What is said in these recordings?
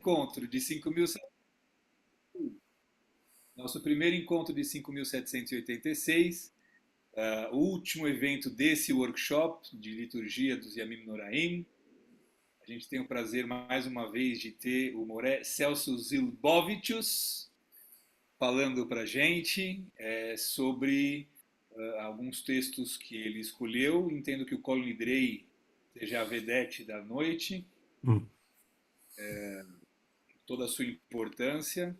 encontro de 5.000, nosso primeiro encontro de 5.786, o último evento desse workshop de liturgia dos Yamim Noraim. A gente tem o prazer, mais uma vez, de ter o Moré Celso Zilbovicius falando para a gente sobre alguns textos que ele escolheu. Entendo que o Colin Drey seja a vedete da noite, Hum. toda a sua importância.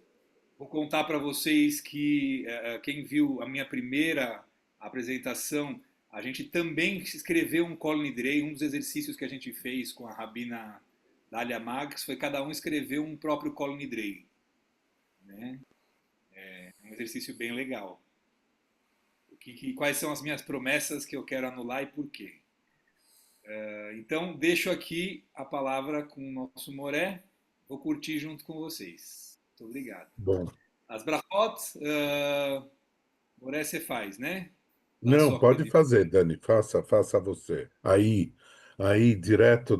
Vou contar para vocês que quem viu a minha primeira apresentação, a gente também escreveu um Colin Drey, um dos exercícios que a gente fez com a Rabina Dália Marx foi cada um escrever um próprio Colin Drey, né? Um exercício bem legal. Quais são as minhas promessas que eu quero anular e por quê? Então, deixo aqui a palavra com o nosso Moré. Vou curtir junto com vocês. Muito obrigado. Bom. As brachot, Moré você faz, né? Dá Não, sua pode contribuição. fazer, Dani, faça você. Aí, direto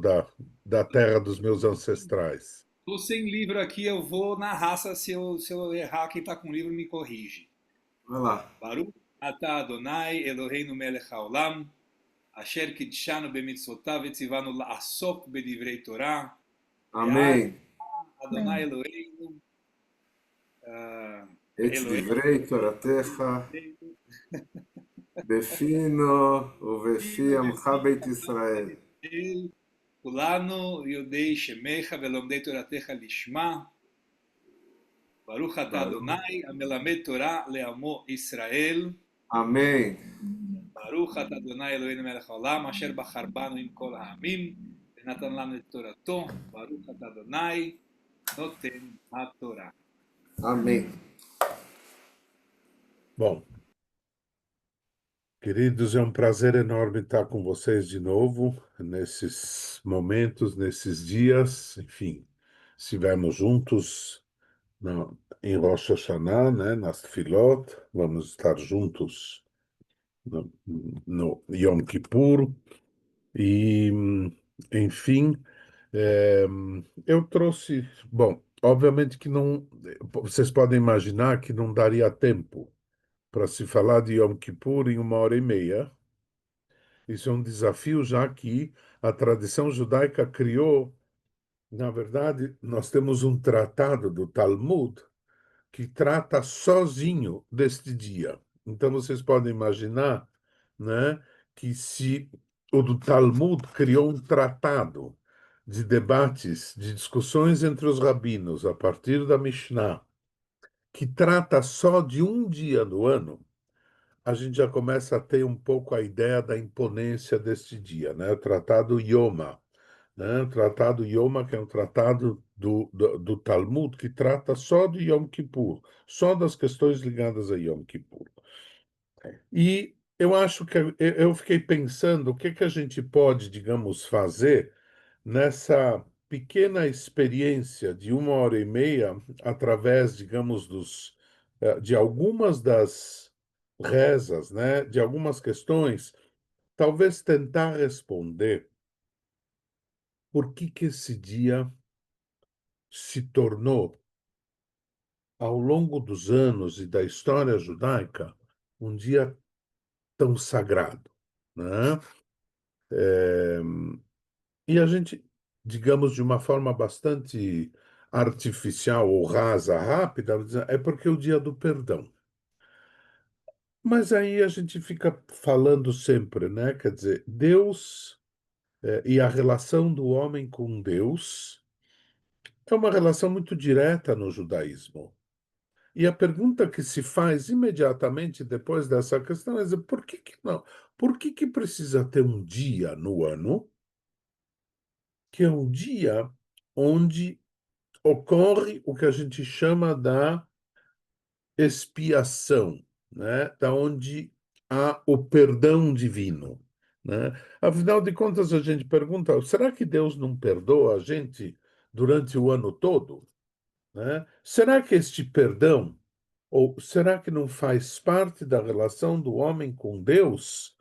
da terra dos meus ancestrais. Estou sem livro aqui, eu vou na raça. Se eu errar, quem está com o livro me corrige. Vai lá. Baruch atah Adonai Eloheinu melech haolam, asher kidshanu bemitzvotav etzivanu la'asok bedivrei Torah, ve'at Amém. Adonai Eloheinu, את דברי תורתך בפינו ובפי עמך בית ישראל. כולנו יודעי שמך ולומדי תורתך לשמה. ברוך אתה אדוני המלמד תורה לעמו ישראל. אמין. ברוך אתה אדוני אלוהינו מלך העולם אשר בחר בנו עם כל העמים ונתן לנו את תורתו. ברוך אתה אדוני נותן התורה. Amém. Bom, queridos, é um prazer enorme estar com vocês de novo, nesses momentos, nesses dias, enfim, estivemos juntos em Rosh Hashanah, né, nas Tfilot, vamos estar juntos no Yom Kippur, e, enfim, é, eu trouxe, bom, obviamente que não, vocês podem imaginar que não daria tempo para se falar de Yom Kippur em 1 hora e meia. Isso é um desafio, já que a tradição judaica criou, na verdade, nós temos um tratado do Talmud que trata sozinho deste dia. Então vocês podem imaginar, né, que se o do Talmud criou um tratado de debates, de discussões entre os rabinos a partir da Mishnah, que trata só de um dia do ano, a gente já começa a ter um pouco a ideia da imponência deste dia, né? O Tratado Yoma, né? O Tratado Yoma, que é um tratado do Talmud, que trata só de Yom Kippur, só das questões ligadas a Yom Kippur. E eu acho que eu fiquei pensando o que que a gente pode, digamos, fazer nessa pequena experiência de 1 hora e meia, através, digamos, de algumas das rezas, né, de algumas questões, talvez tentar responder por que esse dia se tornou, ao longo dos anos e da história judaica, um dia tão sagrado, né? E a gente, digamos, de uma forma bastante artificial ou rasa, rápida, é porque é o dia do perdão. Mas aí a gente fica falando sempre, né? Quer dizer, Deus, e a relação do homem com Deus é uma relação muito direta no judaísmo. E a pergunta que se faz imediatamente depois dessa questão é dizer, por que que não? Por que que precisa ter um dia no ano, que é um dia onde ocorre o que a gente chama da expiação, né? Da onde há o perdão divino, né? Afinal de contas, a gente pergunta, será que Deus não perdoa a gente durante o ano todo, né? Será que este perdão, ou será que não faz parte da relação do homem com Deus,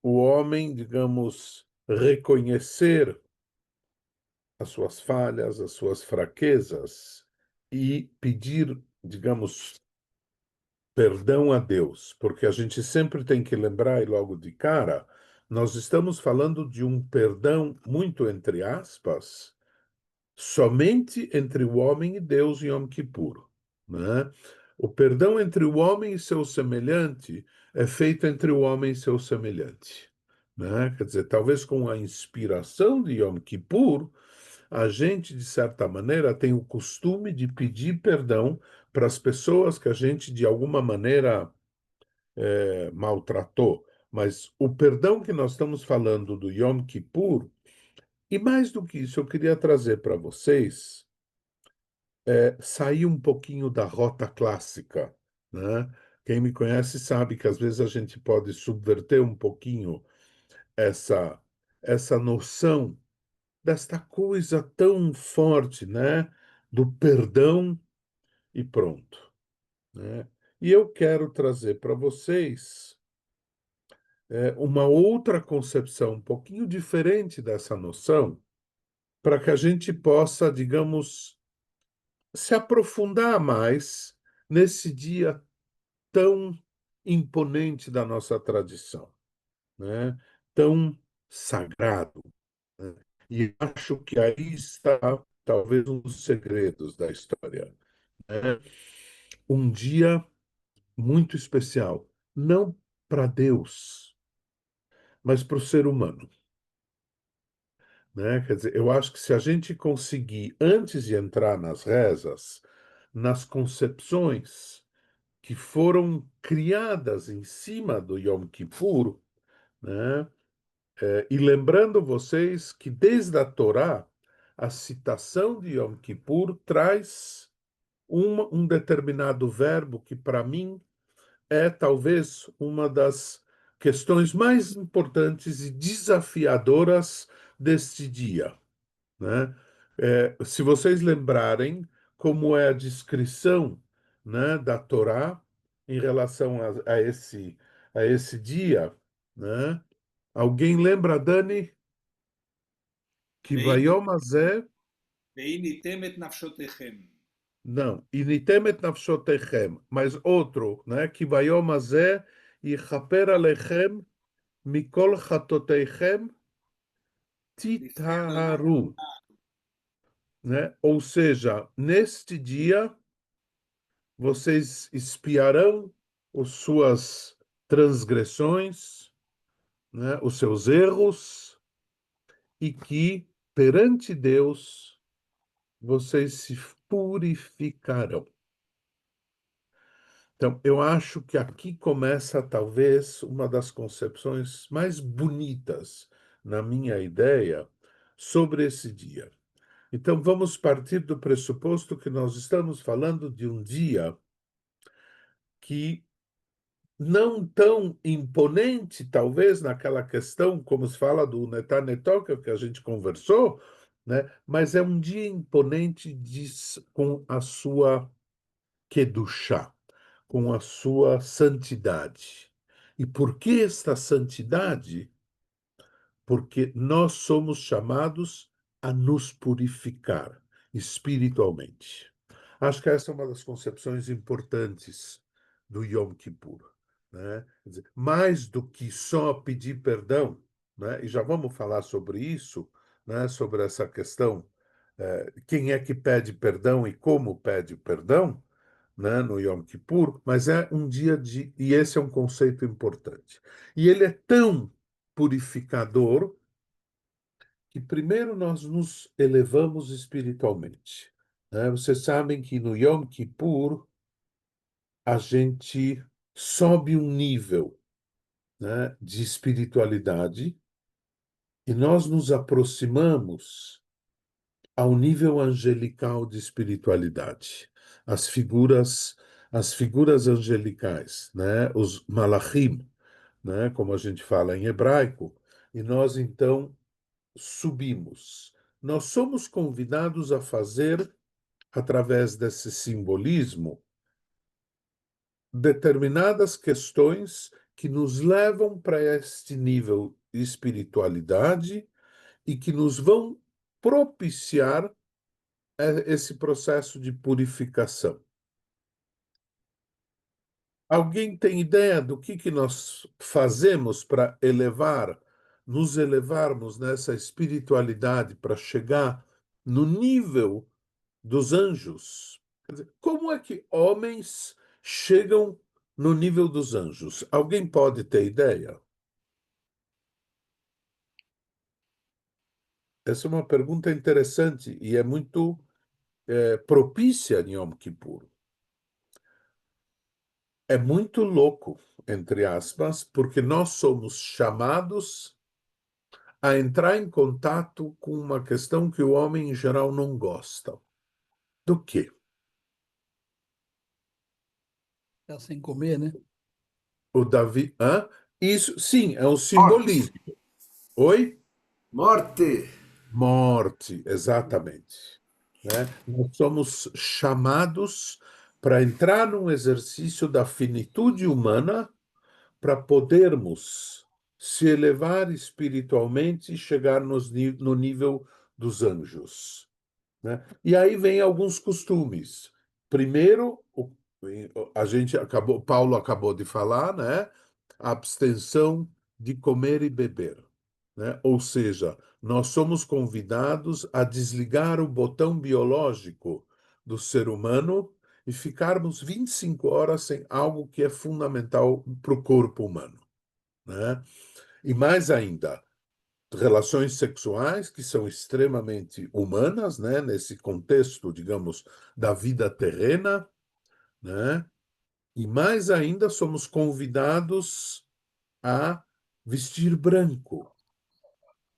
o homem, digamos, reconhecer as suas falhas, as suas fraquezas e pedir, digamos, perdão a Deus, porque a gente sempre tem que lembrar, e logo de cara, nós estamos falando de um perdão, muito entre aspas, somente entre o homem e Deus em Yom Kippur, né? O perdão entre o homem e seu semelhante é feito entre o homem e seu semelhante, né? Quer dizer, talvez com a inspiração de Yom Kippur, a gente, de certa maneira, tem o costume de pedir perdão para as pessoas que a gente, de alguma maneira, maltratou. Mas o perdão que nós estamos falando do Yom Kippur, e mais do que isso, eu queria trazer para vocês sair um pouquinho da rota clássica, né? Quem me conhece sabe que às vezes a gente pode subverter um pouquinho essa essa noção desta coisa tão forte, né? Do perdão e pronto, né? E eu quero trazer para vocês uma outra concepção, um pouquinho diferente dessa noção, para que a gente possa, digamos, se aprofundar mais nesse dia tão imponente da nossa tradição, né? Tão sagrado, né? E acho que aí está talvez um dos segredos da história, né? Um dia muito especial, não para Deus, mas para o ser humano, né? Quer dizer, eu acho que se a gente conseguir, antes de entrar nas rezas, nas concepções que foram criadas em cima do Yom Kippur, né? E lembrando vocês que desde a Torá, a citação de Yom Kippur traz um determinado verbo que, para mim, é talvez uma das questões mais importantes e desafiadoras deste dia, né? Se vocês lembrarem como é a descrição, né, da Torá em relação a esse dia, né? Alguém lembra, Dani, que Vayom Hazeh, והניתם את נפשותיכם. não, Initem et nafshotechem, mas outro, né, que Vayom Hazeh Yichaper Alechem Mikol Chatoteichem לפני אדוני Titaharu, né? Ou seja, neste dia vocês espiarão as suas transgressões, né, os seus erros, e que perante Deus vocês se purificarão. Então, eu acho que aqui começa talvez uma das concepções mais bonitas, na minha ideia, sobre esse dia. Então, vamos partir do pressuposto que nós estamos falando de um dia que não tão imponente, talvez, naquela questão, como se fala do Netanetó, que a gente conversou, né? Mas é um dia imponente com a sua Kedushá, com a sua santidade. E por que esta santidade? Porque nós somos chamados a nos purificar espiritualmente. Acho que essa é uma das concepções importantes do Yom Kippur, né? Quer dizer, mais do que só pedir perdão, né? E já vamos falar sobre isso, né? Sobre essa questão, quem é que pede perdão e como pede perdão, né? No Yom Kippur, mas é um dia de... E esse é um conceito importante. E ele é tão purificador que primeiro nós nos elevamos espiritualmente, né? Vocês sabem que no Yom Kippur a gente sobe um nível, né, de espiritualidade e nós nos aproximamos ao nível angelical de espiritualidade. As figuras, as figuras angelicais, né, os malachim, né, como a gente fala em hebraico, e nós então subimos. Nós somos convidados a fazer, através desse simbolismo, determinadas questões que nos levam para este nível de espiritualidade e que nos vão propiciar esse processo de purificação. Alguém tem ideia do que nós fazemos para nos elevarmos nessa espiritualidade para chegar no nível dos anjos? Quer dizer, como é que homens chegam no nível dos anjos? Alguém pode ter ideia? Essa é uma pergunta interessante e é muito propícia em Yom Kippur. É muito louco, entre aspas, porque nós somos chamados a entrar em contato com uma questão que o homem em geral não gosta. Do quê? Tá sem comer, né? O Davi. Hã? Isso, sim, é um Morte. simbolismo. Oi? Morte. Morte, exatamente. Né? Nós somos chamados para entrar num exercício da finitude humana para podermos se elevar espiritualmente e chegar no nível dos anjos. Né? E aí vem alguns costumes. Primeiro, Paulo acabou de falar, né? A abstenção de comer e beber, né? Ou seja, nós somos convidados a desligar o botão biológico do ser humano e ficarmos 25 horas sem algo que é fundamental para o corpo humano, né? E mais ainda, relações sexuais que são extremamente humanas, né, nesse contexto, digamos, da vida terrena, né? E mais ainda somos convidados a vestir branco,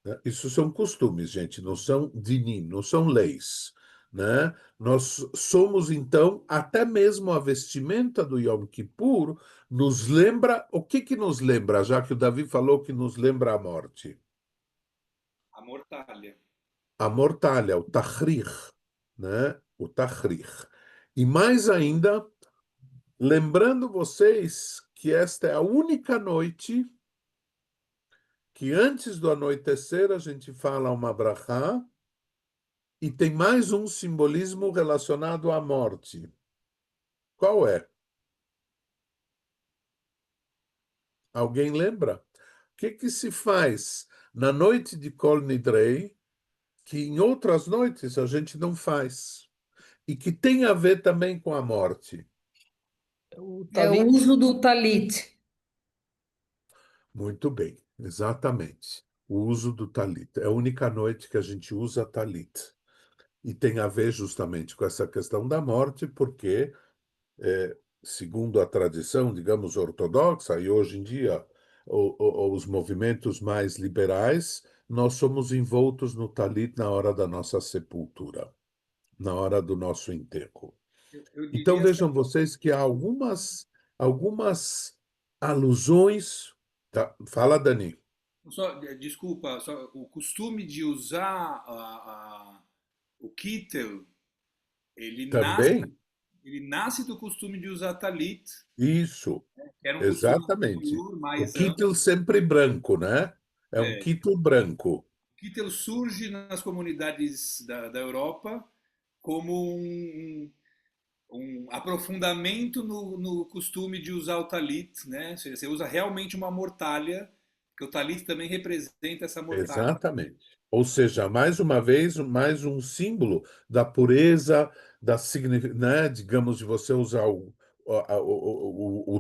né? Isso são costumes, gente, não são dinim, não são leis, né? Nós somos então até mesmo a vestimenta do Yom Kippur nos lembra o que nos lembra, já que o Davi falou que nos lembra a morte. A mortalha. A mortalha, o tahrir, né? O tahrir. E mais ainda, lembrando vocês que esta é a única noite que antes do anoitecer a gente fala uma brachá e tem mais um simbolismo relacionado à morte. Qual é? Alguém lembra? O que se faz na noite de Kol Nidrei que em outras noites a gente não faz e que tem a ver também com a morte? O É o talit. uso do talit. Muito bem, exatamente. O uso do talit. É a única noite que a gente usa talit. E tem a ver justamente com essa questão da morte, porque, segundo a tradição, digamos, ortodoxa, e hoje em dia os movimentos mais liberais, nós somos envoltos no talit na hora da nossa sepultura, na hora do nosso enterro. Eu Então diria vejam vocês que há algumas alusões. Tá? Fala, Dani. só, desculpa, só, o costume de usar o kittel, ele nasce, Também, ele nasce do costume de usar talit, isso, que era um costume exatamente. anterior, O mais kittel amplo. sempre branco, né? É um É, kittel branco. o kittel surge nas comunidades da Europa como um aprofundamento no costume de usar o talit, né? Você usa realmente uma mortalha, que o talit também representa essa mortalha. Exatamente. Ou seja, mais uma vez, mais um símbolo da pureza, né, digamos, de você usar o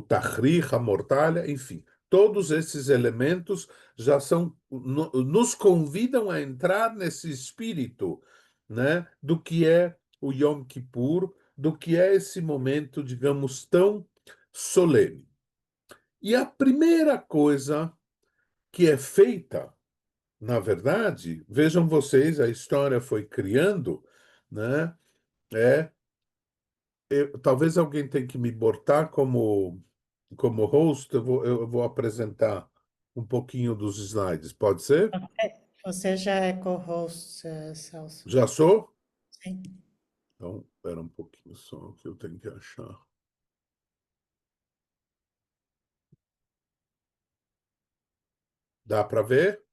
tahrir, a mortalha, enfim. Todos esses elementos já nos convidam a entrar nesse espírito, né, do que é o Yom Kippur, do que é esse momento, digamos, tão solene. E a primeira coisa que é feita na verdade, vejam vocês, a história foi criando, né? É, talvez alguém tenha que me botar como host, eu vou apresentar um pouquinho dos slides, pode ser? Você já é co-host, Celso. Já sou? Sim. Então, espera um pouquinho só que eu tenho que achar. Dá para ver?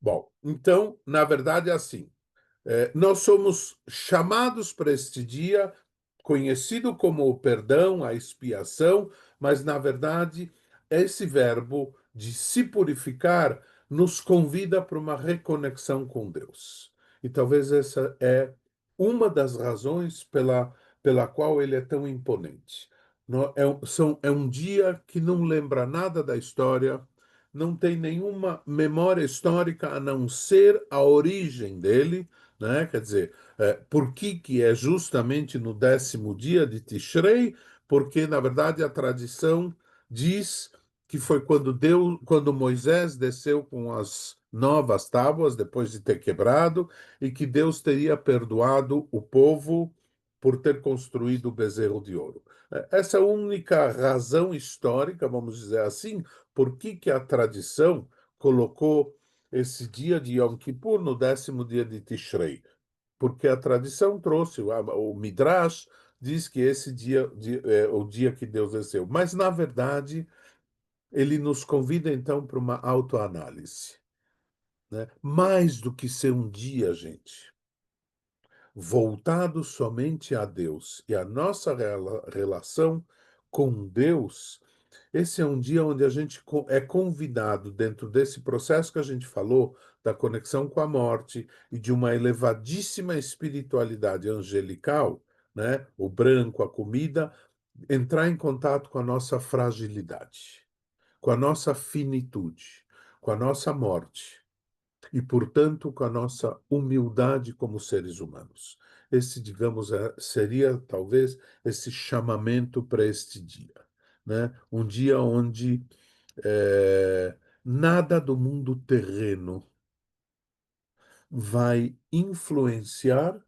Bom, então, na verdade, é assim. Nós somos chamados para este dia, conhecido como o perdão, a expiação, mas, na verdade, esse verbo de se purificar nos convida para uma reconexão com Deus. E talvez essa é uma das razões pela qual ele é tão imponente. É um dia que não lembra nada da história, não tem nenhuma memória histórica a não ser a origem dele, né? Quer dizer, por que é justamente no 10º dia de Tishrei? Porque, na verdade, a tradição diz que foi quando Moisés desceu com as novas tábuas, depois de ter quebrado, e que Deus teria perdoado o povo por ter construído o bezerro de ouro. Essa é a única razão histórica, vamos dizer assim, por que a tradição colocou esse dia de Yom Kippur no 10º dia de Tishrei? Porque a tradição trouxe, o Midrash diz que esse dia é o dia que Deus desceu. Mas, na verdade, ele nos convida, então, para uma autoanálise, né? Mais do que ser um dia, gente, voltado somente a Deus e a nossa relação com Deus, esse é um dia onde a gente é convidado, dentro desse processo que a gente falou, da conexão com a morte e de uma elevadíssima espiritualidade angelical, né? O branco, a comida, entrar em contato com a nossa fragilidade, com a nossa finitude, com a nossa morte e, portanto, com a nossa humildade como seres humanos. Esse, digamos, seria talvez esse chamamento para este dia, né? Um dia onde nada do mundo terreno vai influenciar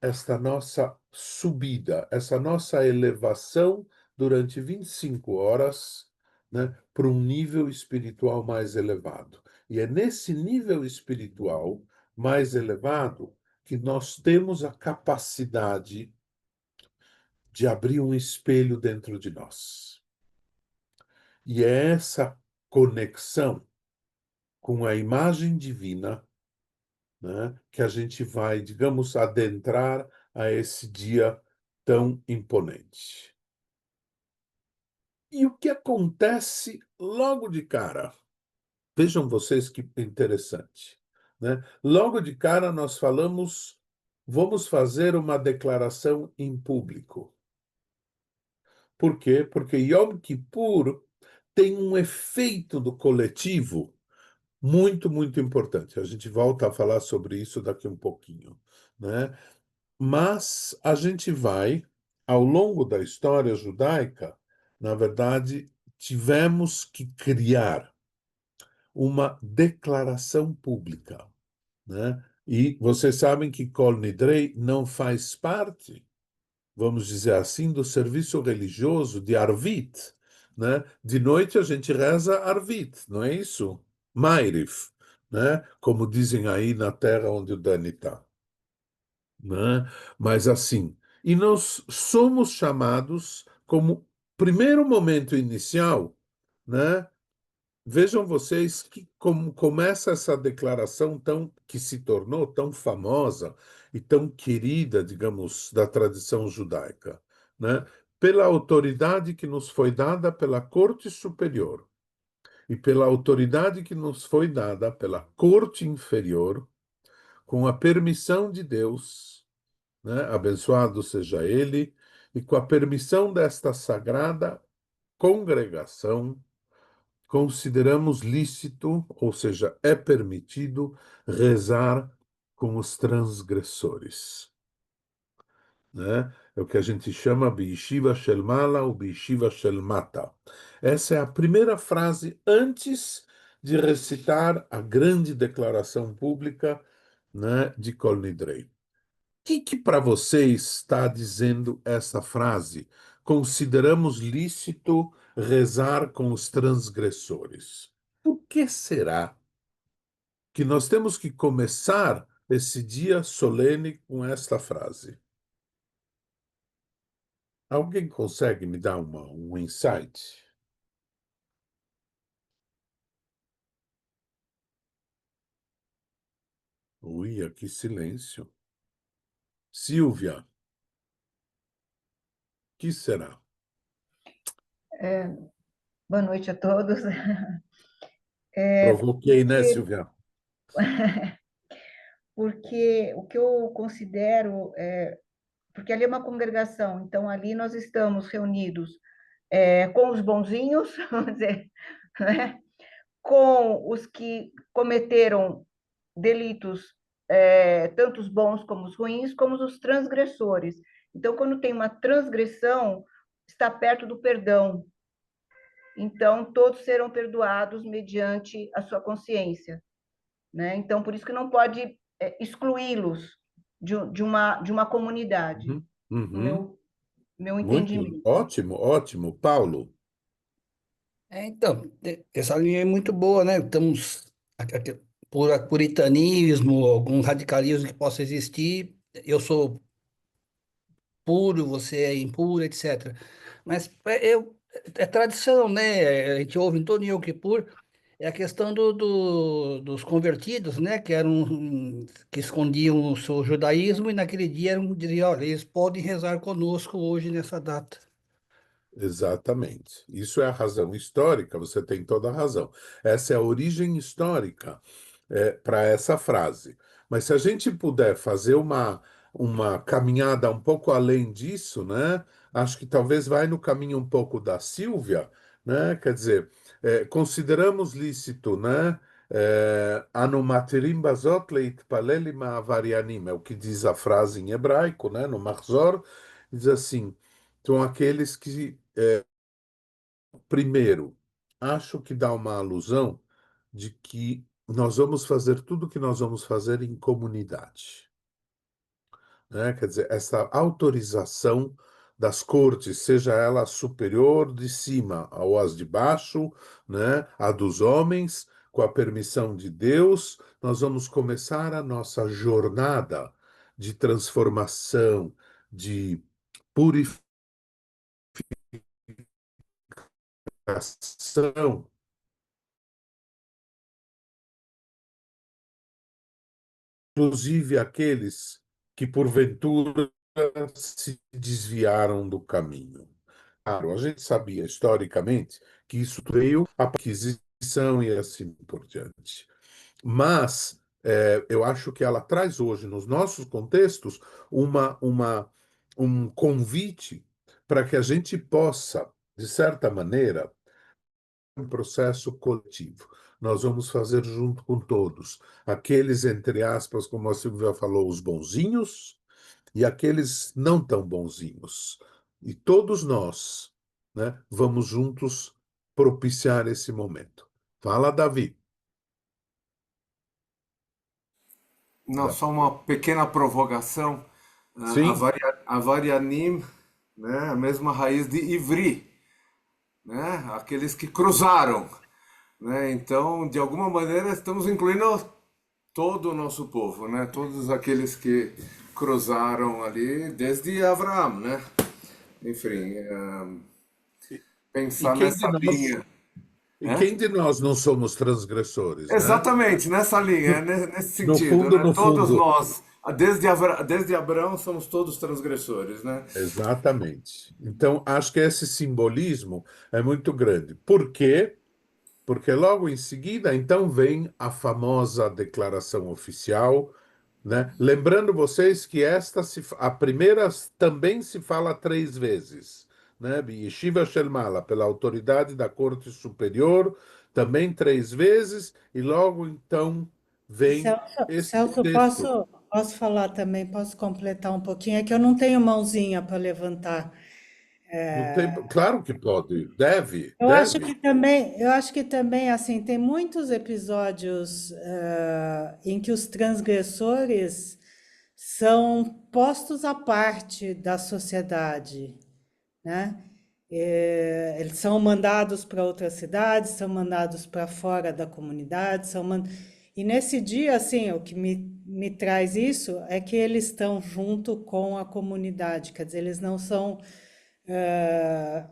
esta nossa subida, essa nossa elevação durante 25 horas, né, para um nível espiritual mais elevado. E é nesse nível espiritual mais elevado que nós temos a capacidade de abrir um espelho dentro de nós. E é essa conexão com a imagem divina, né, que a gente vai, digamos, adentrar a esse dia tão imponente. E o que acontece logo de cara? Vejam vocês que interessante, né? Logo de cara nós vamos fazer uma declaração em público. Por quê? Porque Yom Kippur tem um efeito do coletivo muito, muito importante. A gente volta a falar sobre isso daqui um pouquinho, né? Mas a gente vai, ao longo da história judaica, na verdade, tivemos que criar uma declaração pública, né? E vocês sabem que Kol Nidrei não faz parte, vamos dizer assim, do serviço religioso de Arvit, né? De noite a gente reza Arvit, não é isso? Ma'ariv, né? Como dizem aí na terra onde o Dani está, né? Mas assim, e nós somos chamados como primeiro momento inicial, né? Vejam vocês que como começa essa declaração tão que se tornou tão famosa e tão querida, digamos, da tradição judaica, né? Pela autoridade que nos foi dada pela Corte Superior e pela autoridade que nos foi dada pela Corte Inferior, com a permissão de Deus, né? Abençoado seja Ele, e com a permissão desta sagrada congregação, consideramos lícito, ou seja, é permitido rezar com os transgressores, né? É o que a gente chama Beishiva Shel Mala ou Beishiva Shel Mata. Essa é a primeira frase antes de recitar a grande declaração pública, né, de Kol Nidrei. O que para vocês está dizendo essa frase? Consideramos lícito rezar com os transgressores. Por que será que nós temos que começar esse dia solene com esta frase? Alguém consegue me dar um insight? Uia, que silêncio. Silvia, que será? Boa noite a todos. Provoquei, né, Porque, Silvia? porque o que eu considero, porque ali é uma congregação, então ali nós estamos reunidos com os bonzinhos, vamos dizer, né? Com os que cometeram delitos, tanto os bons como os ruins, como os transgressores. Então, quando tem uma transgressão, está perto do perdão. Então, todos serão perdoados mediante a sua consciência, né? Então, por isso que não pode excluí-los de uma comunidade, Uhum, no uhum. meu Muito entendimento. ótimo, ótimo. Paulo, Então, essa linha é muito boa, né? Estamos por puritanismo, algum radicalismo que possa existir. Eu sou puro, você é impuro, etc. Mas é tradição, né? A gente ouve em todo Yom Kippur, é a questão dos convertidos, né? Que escondiam o seu judaísmo e naquele dia diziam, olha, eles podem rezar conosco hoje nessa data. exatamente. Isso é a razão histórica, você tem toda a razão. Essa é a origem histórica para essa frase. Mas se a gente puder fazer uma caminhada um pouco além disso, né? Acho que talvez vai no caminho um pouco da Sílvia, né? Quer dizer, consideramos lícito, né? Anomaterim bazot leitpalel ma'avarianim, é o que diz a frase em hebraico, né? No Mahzor, diz assim, são aqueles que, primeiro, acho que dá uma alusão de que nós vamos fazer tudo o que nós vamos fazer em comunidade, né? Quer dizer, essa autorização das cortes, seja ela superior de cima ou as de baixo, né? A dos homens, com a permissão de Deus, nós vamos começar a nossa jornada de transformação, de purificação, inclusive aqueles que porventura se desviaram do caminho. Claro, a gente sabia historicamente que isso veio a Inquisição e assim por diante. Mas eu acho que ela traz hoje, nos nossos contextos, um convite para que a gente possa, de certa maneira, um processo coletivo. Nós vamos fazer junto com todos. Aqueles, entre aspas, como a Silvia falou, os bonzinhos, e aqueles não tão bonzinhos. E todos nós, né, vamos juntos propiciar esse momento. Fala, Davi. Não, só uma pequena provocação. Sim, Avarianim, né? A mesma raiz de Ivri, né? Aqueles que cruzaram, né? Então, de alguma maneira, estamos incluindo todo o nosso povo, né? Todos aqueles que cruzaram ali desde Abraão, né? Enfim, e pensar quem de nessa nós, linha, e né? quem de nós não somos transgressores, né? Exatamente, nessa linha, nesse No sentido, fundo, né? no Todos fundo, nós, desde Abraão, somos todos transgressores, né? exatamente. Então, acho que esse simbolismo é muito grande. Por quê? Porque logo em seguida, então, vem a famosa declaração oficial, né? Lembrando vocês que a primeira também se fala 3 vezes, né? Yeshiva Shelmala, pela autoridade da Corte Superior, também 3 vezes, e logo então vem esse Celso, texto. posso falar também, posso completar um pouquinho? É que eu não tenho mãozinha para levantar. Não tem, claro que pode, deve, Eu deve. acho que também, assim, tem muitos episódios em que os transgressores são postos à parte da sociedade, né? Eles são mandados para outras cidades, são mandados para fora da comunidade, e nesse dia, assim, o que me traz isso é que eles estão junto com a comunidade, quer dizer, eles não são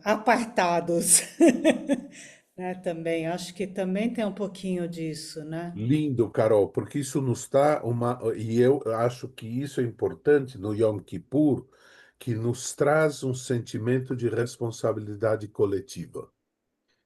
apartados, Também, acho que também tem um pouquinho disso, né? Lindo, Carol, porque isso nos dá uma. E eu acho que isso é importante no Yom Kippur, que nos traz um sentimento de responsabilidade coletiva,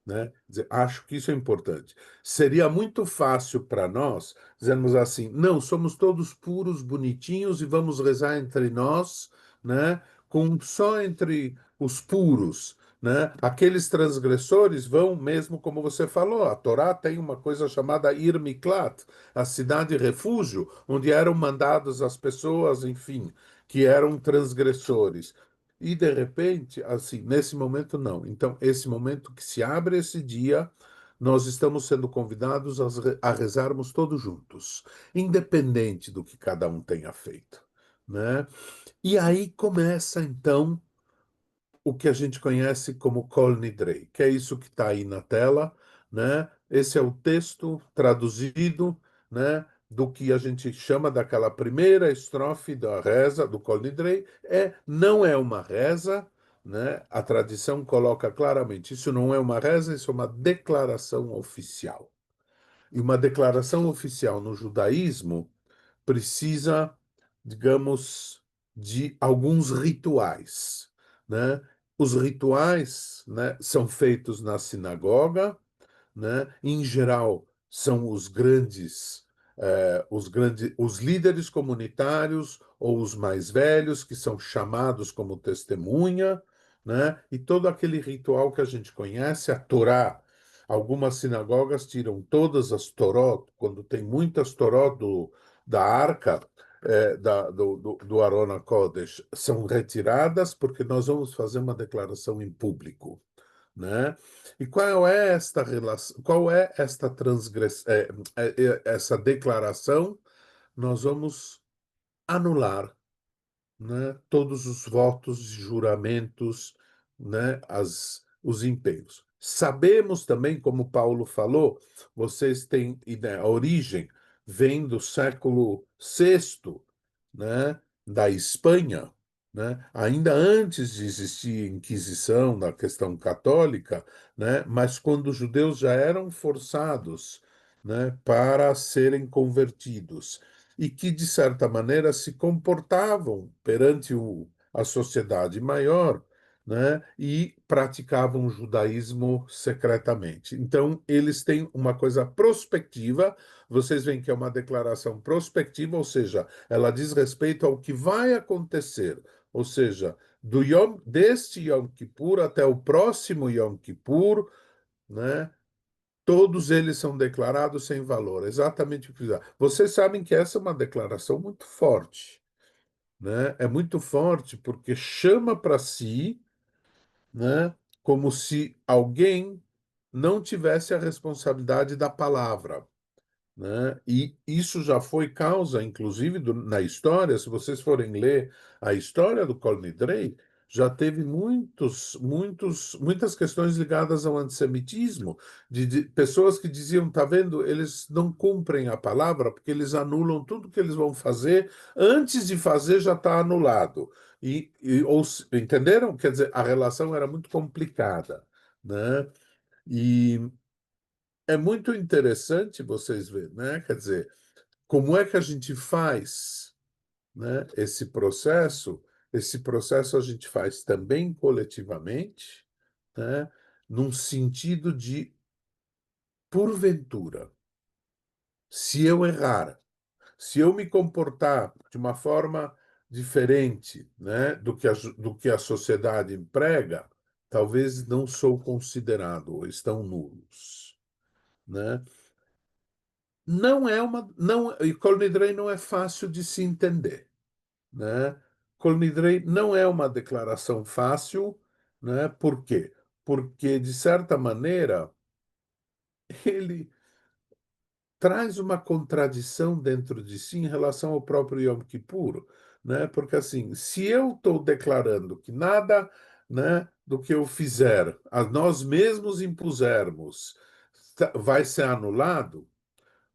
né? Quer dizer, acho que isso é importante. Seria muito fácil para nós dizermos assim: não, somos todos puros, bonitinhos e vamos rezar entre nós, né? Com só entre os puros. Né? Aqueles transgressores vão, mesmo como você falou, a Torá tem uma coisa chamada Ir Miklat, a cidade refúgio, onde eram mandadas as pessoas, enfim, que eram transgressores. E de repente, assim, nesse momento não. Então, esse momento que se abre esse dia, nós estamos sendo convidados a rezarmos todos juntos, independente do que cada um tenha feito, né? E aí começa então o que a gente conhece como Kol Nidrei, que é isso que está aí na tela, né? Esse é o texto traduzido, né, do que a gente chama daquela primeira estrofe da reza do Kol Nidrei. Não é uma reza, né? A tradição coloca claramente, isso não é uma reza, isso é uma declaração oficial. E uma declaração oficial no judaísmo precisa, digamos, de alguns rituais, né? Os rituais, né, são feitos na sinagoga, né? Em geral, são os líderes comunitários ou os mais velhos que são chamados como testemunha, né? E todo aquele ritual que a gente conhece, a Torá. Algumas sinagogas tiram todas as Torot, quando tem muitas Torot da arca, do Arona Kodesh, são retiradas porque nós vamos fazer uma declaração em público, né? E qual é esta relação, qual é esta essa declaração? Nós vamos anular, né, todos os votos e juramentos, né, os empenhos. Sabemos também, como Paulo falou, vocês têm ideia, a origem vem do século VI, né, da Espanha, né, ainda antes de existir Inquisição na questão católica, né, mas quando os judeus já eram forçados, né, para serem convertidos e que, de certa maneira, se comportavam perante a sociedade maior, né, e praticavam o judaísmo secretamente. Então, eles têm uma coisa prospectiva, vocês veem que é uma declaração prospectiva, ou seja, ela diz respeito ao que vai acontecer, ou seja, deste Yom Kippur até o próximo Yom Kippur, né, todos eles são declarados sem valor, exatamente o que fizeram. Vocês sabem que essa é uma declaração muito forte, né? É muito forte porque chama para si, né, como se alguém não tivesse a responsabilidade da palavra, né? E isso já foi causa, inclusive, na história, se vocês forem ler a história do Kol Nidrei, já teve muitas questões ligadas ao antissemitismo, de pessoas que diziam, tá vendo, eles não cumprem a palavra porque eles anulam tudo que eles vão fazer, antes de fazer já está anulado. Entenderam? Quer dizer, a relação era muito complicada, né? E é muito interessante vocês verem, né? Quer dizer, como é que a gente faz, né, esse processo? Esse processo a gente faz também coletivamente, né, num sentido de, porventura, se eu errar, se eu me comportar de uma forma diferente, né, do que a sociedade emprega, talvez não sou considerado ou estão nulos, né? Não é uma. Não, e Colnidrei não é fácil de se entender, né? Colnidrei não é uma declaração fácil, né? Por quê? Porque, de certa maneira, ele traz uma contradição dentro de si em relação ao próprio Yom Kippur, né? Porque, assim, se eu estou declarando que nada, né, do que eu fizer, a nós mesmos impusermos, vai ser anulado.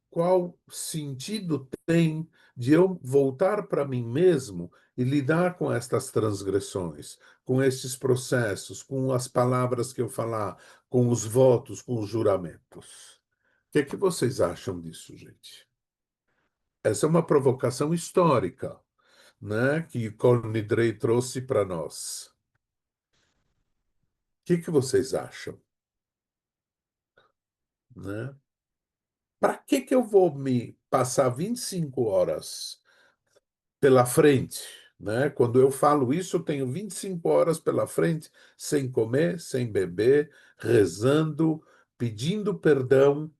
qual sentido tem de eu voltar para mim mesmo e lidar com estas transgressões, com estes processos, com as palavras que eu falar, com os votos, com os juramentos. O que é que vocês acham disso, gente? Essa é uma provocação histórica, né, que Colin Drey trouxe para nós. O que é que vocês acham? Né? Para que eu vou me passar 25 horas pela frente, né? Quando eu falo isso, eu tenho 25 horas pela frente, sem comer, sem beber, rezando, pedindo perdão,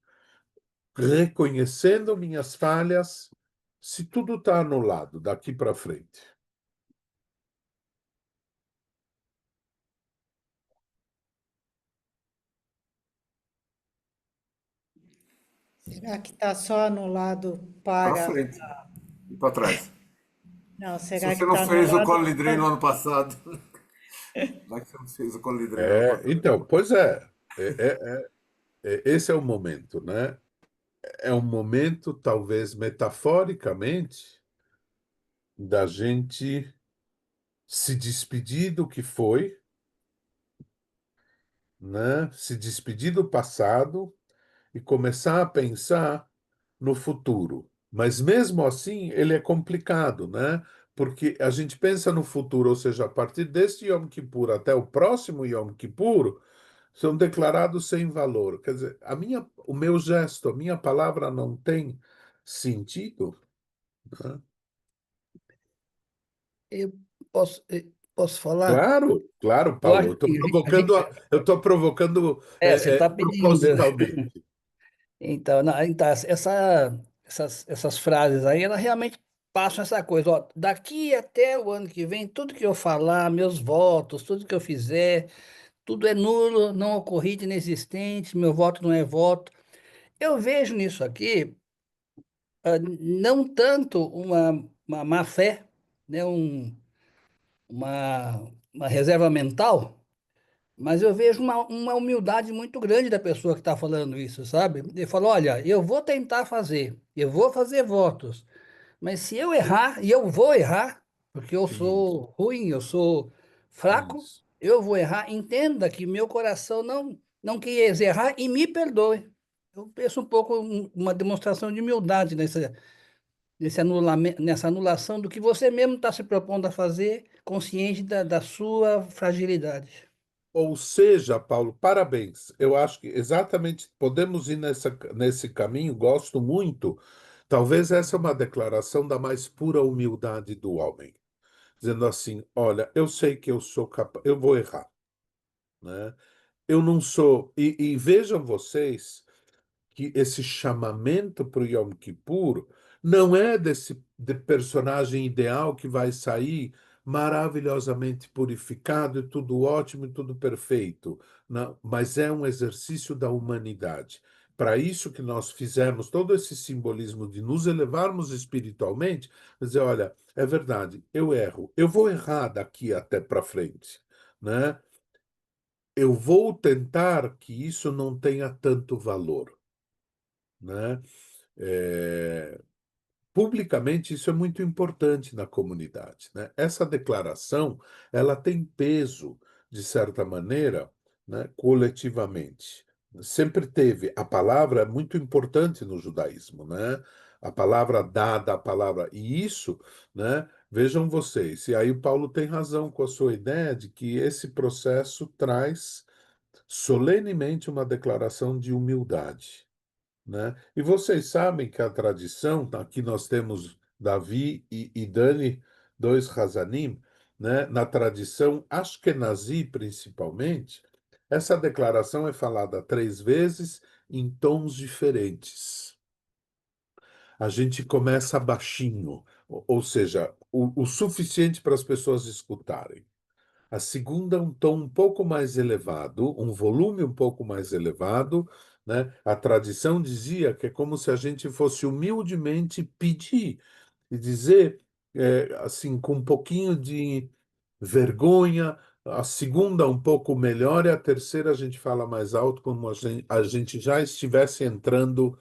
reconhecendo minhas falhas, se tudo está anulado daqui para frente. Será que está só anulado Para para. frente e para trás. Não, Se será que você não está fez o anulado Colin Drey no para. ano passado, vai que você não fez o Colin Drey no ano passado. Então, pois é. Esse é o momento, né? É um momento, talvez metaforicamente, da gente se despedir do que foi, né? Se despedir do passado e começar a pensar no futuro. Mas mesmo assim, ele é complicado, né? Porque a gente pensa no futuro, ou seja, a partir deste Yom Kippur até o próximo Yom Kippur, são declarados sem valor. Quer dizer, o meu gesto, a minha palavra não tem sentido, né? Eu posso falar? Claro, claro, Eu Paulo. acho Eu estou que provocando, eu estou provocando você está pedindo. propositalmente. Então, então essas frases aí, elas realmente passam essa coisa. Ó, daqui até o ano que vem, tudo que eu falar, meus votos, tudo que eu fizer, tudo é nulo, não ocorrido, inexistente, meu voto não é voto. Eu vejo nisso aqui, não tanto uma má fé, né, uma reserva mental, mas eu vejo uma humildade muito grande da pessoa que está falando isso, sabe? Ele falou: olha, eu vou tentar fazer, eu vou fazer votos, mas se eu errar, e eu vou errar, porque eu Isso, sou ruim, eu sou fraco, isso. eu vou errar. Entenda que meu coração não quis errar e me perdoe. Eu penso um pouco uma demonstração de humildade nessa anulação do que você mesmo está se propondo a fazer, consciente da sua fragilidade. Ou seja, Paulo, parabéns. Eu acho que exatamente podemos ir nesse caminho, gosto muito. Talvez essa é uma declaração da mais pura humildade do homem, dizendo assim: olha, eu sei que eu sou capaz, eu vou errar, né? Eu não sou. E vejam vocês que esse chamamento para o Yom Kippur não é desse de personagem ideal que vai sair maravilhosamente purificado e tudo ótimo e tudo perfeito. Não, mas é um exercício da humanidade. Para isso que nós fizemos todo esse simbolismo de nos elevarmos espiritualmente, dizer, olha, é verdade, eu erro, eu vou errar daqui até para frente, né? Eu vou tentar que isso não tenha tanto valor, né? É, publicamente, isso é muito importante na comunidade, né? Essa declaração, ela tem peso, de certa maneira, né, coletivamente. Sempre teve. A palavra é muito importante no judaísmo, né? A palavra dada, a palavra... E isso, né, vejam vocês, e aí o Paulo tem razão com a sua ideia de que esse processo traz solenemente uma declaração de humildade, né? E vocês sabem que a tradição, aqui nós temos Davi e Dani, dois Hazanim, né? Na tradição Ashkenazi, principalmente, essa declaração é falada 3 vezes em tons diferentes. A gente começa baixinho, ou seja, o suficiente para as pessoas escutarem. A segunda, um tom um pouco mais elevado, um volume um pouco mais elevado, né? A tradição dizia que é como se a gente fosse humildemente pedir e dizer, assim, com um pouquinho de vergonha. A segunda, um pouco melhor, e a terceira, a gente fala mais alto, como a gente já estivesse entrando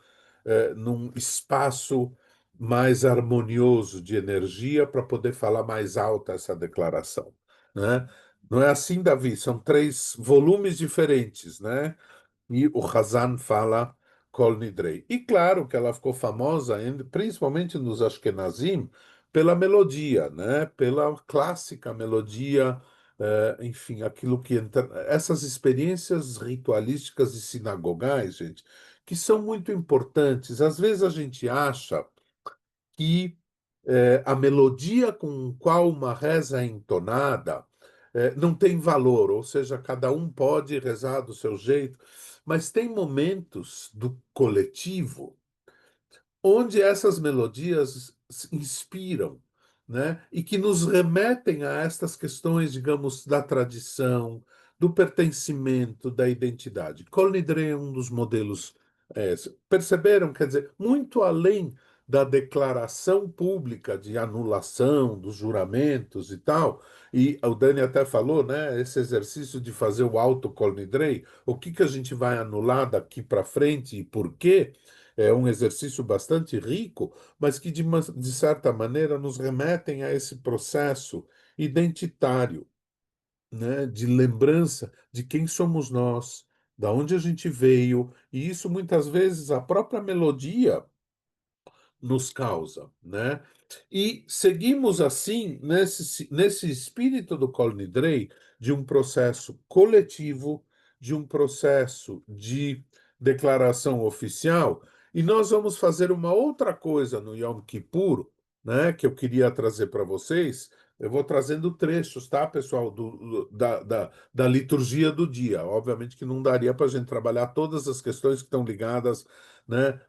num espaço mais harmonioso de energia para poder falar mais alta essa declaração, né? Não é assim, Davi? São três volumes diferentes, né? E o Hazan fala Kol Nidrei. E claro que ela ficou famosa, principalmente nos Ashkenazim, pela melodia, né? Pela clássica melodia, enfim, aquilo que entra, essas experiências ritualísticas e sinagogais, gente, que são muito importantes. Às vezes a gente acha que a melodia com qual uma reza é entonada não tem valor, ou seja, cada um pode rezar do seu jeito, mas tem momentos do coletivo onde essas melodias se inspiram, né? E que nos remetem a estas questões, digamos, da tradição, do pertencimento, da identidade. Kol Nidre é um dos modelos. Perceberam? Quer dizer, muito além da declaração pública de anulação dos juramentos e tal, e o Dani até falou, né, esse exercício de fazer o auto Kol Nidrei, o que que a gente vai anular daqui para frente e por quê? É um exercício bastante rico, mas que, de certa maneira, nos remetem a esse processo identitário, né, de lembrança de quem somos nós, da onde a gente veio, e isso muitas vezes a própria melodia nos causa, né? E seguimos assim nesse espírito do Kol Nidrei, de um processo coletivo, de um processo de declaração oficial, e nós vamos fazer uma outra coisa no Yom Kippur, né, que eu queria trazer para vocês. Eu vou trazendo trechos, tá, pessoal, da liturgia do dia. Obviamente que não daria para a gente trabalhar todas as questões que estão ligadas, né,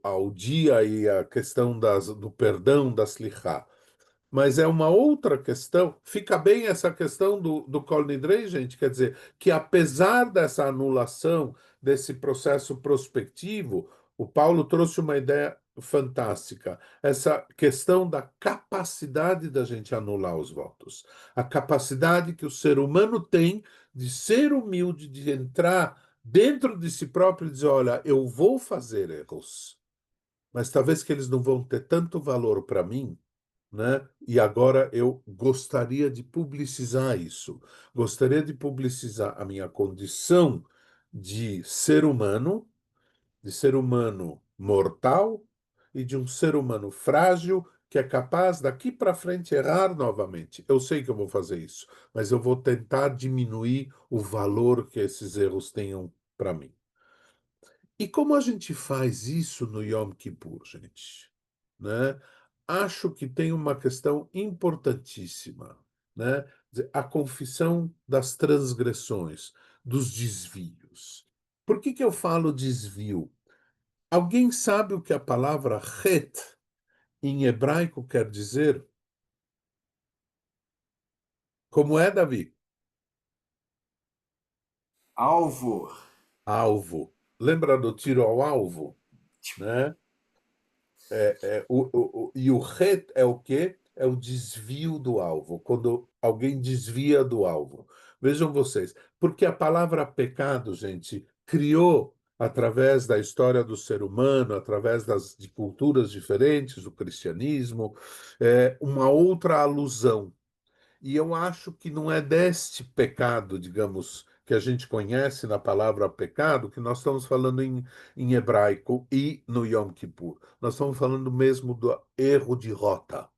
ao dia e a questão do perdão, da Slichá. Mas é uma outra questão. Fica bem essa questão do Kol Nidrei, gente, quer dizer, que apesar dessa anulação, desse processo prospectivo, o Paulo trouxe uma ideia fantástica, essa questão da capacidade da gente anular os votos, a capacidade que o ser humano tem de ser humilde, de entrar dentro de si próprio e dizer, olha, eu vou fazer erros, mas talvez que eles não vão ter tanto valor para mim, né? E agora eu gostaria de publicizar isso. Gostaria de publicizar a minha condição de ser humano mortal e de um ser humano frágil que é capaz daqui para frente errar novamente. Eu sei que eu vou fazer isso, mas eu vou tentar diminuir o valor que esses erros tenham para mim. E como a gente faz isso no Yom Kippur, gente? Né? Acho que tem uma questão importantíssima, né? A confissão das transgressões, dos desvios. Por que que eu falo desvio? Alguém sabe o que a palavra het em hebraico quer dizer? Como é, Davi? Alvo. Alvo. Lembra do tiro ao alvo? Né? E o ret é o quê? É o desvio do alvo, quando alguém desvia do alvo. Vejam vocês, porque a palavra pecado, gente, criou, através da história do ser humano, através de culturas diferentes, o cristianismo, uma outra alusão. E eu acho que não é deste pecado, digamos, que a gente conhece na palavra pecado, que nós estamos falando em hebraico e no Yom Kippur. Nós estamos falando mesmo do erro de rota,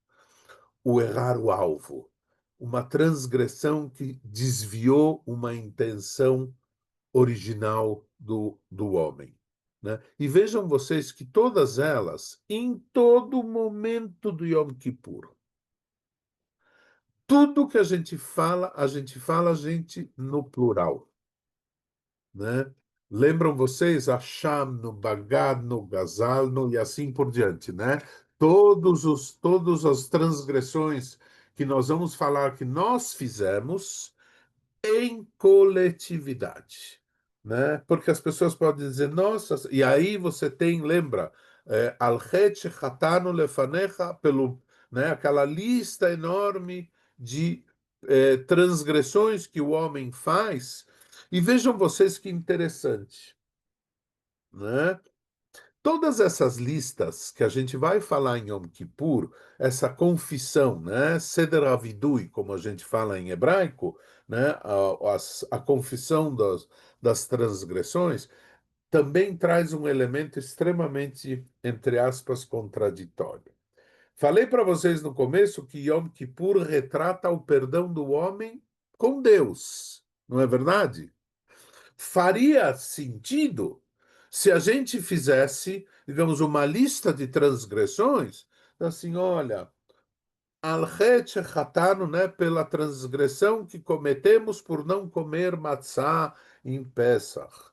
o errar o alvo, uma transgressão que desviou uma intenção original do homem. Né? E vejam vocês que todas elas, em todo momento do Yom Kippur, tudo que a gente fala, a gente no plural, né? Lembram vocês? Acham, no Bagad, no Gazal, no, e assim por diante, né? Todas as transgressões que nós vamos falar que nós fizemos em coletividade, né? Porque as pessoas podem dizer, nossa, e aí você tem, lembra, Al-Het Chatanu Lefanecha, né, aquela lista enorme de transgressões que o homem faz, e vejam vocês que interessante, né? Todas essas listas que a gente vai falar em Yom Kippur, essa confissão, né? Seder Avidui, como a gente fala em hebraico, né? A confissão das transgressões, também traz um elemento extremamente, entre aspas, contraditório. Falei para vocês no começo que Yom Kippur retrata o perdão do homem com Deus, não é verdade? Faria sentido se a gente fizesse, digamos, uma lista de transgressões, assim, olha, al-chet chatanu, né, pela transgressão que cometemos por não comer matzá em Pesach,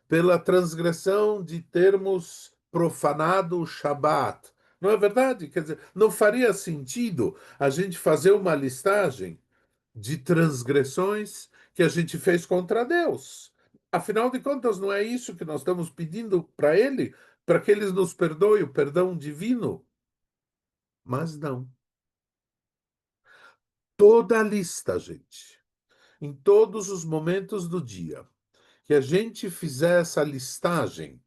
pela transgressão de termos profanado o Shabat. Não é verdade? Quer dizer, não faria sentido a gente fazer uma listagem de transgressões que a gente fez contra Deus. Afinal de contas, não é isso que nós estamos pedindo para Ele, para que Ele nos perdoe, o perdão divino? Mas não. Toda a lista, gente, em todos os momentos do dia, que a gente fizer essa listagem,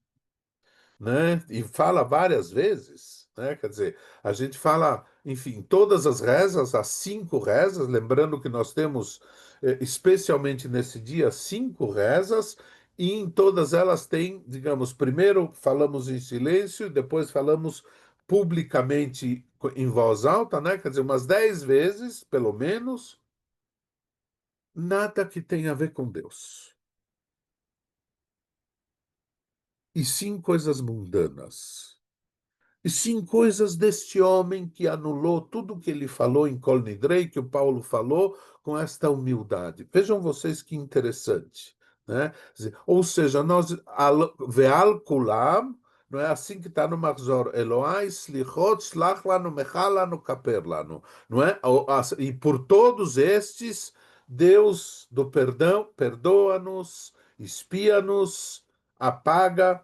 né? E fala várias vezes, né? Quer dizer, a gente fala, enfim, todas as rezas, as 5 rezas, lembrando que nós temos, especialmente nesse dia, 5 rezas, e em todas elas tem, digamos, primeiro falamos em silêncio, depois falamos publicamente em voz alta, né? Quer dizer, umas 10 vezes, pelo menos, nada que tenha a ver com Deus. E sim coisas mundanas. E sim, coisas deste homem que anulou tudo o que ele falou em Kol Nidrei, que o Paulo falou, com esta humildade. Vejam vocês que interessante, né? Ou seja, nós, ve'al kulam, não é assim que está no Mahzor, Eloai slichot shlach lanu mechal lanu kaper lanu, não é? E por todos estes, Deus do perdão, perdoa-nos, expia-nos, apaga.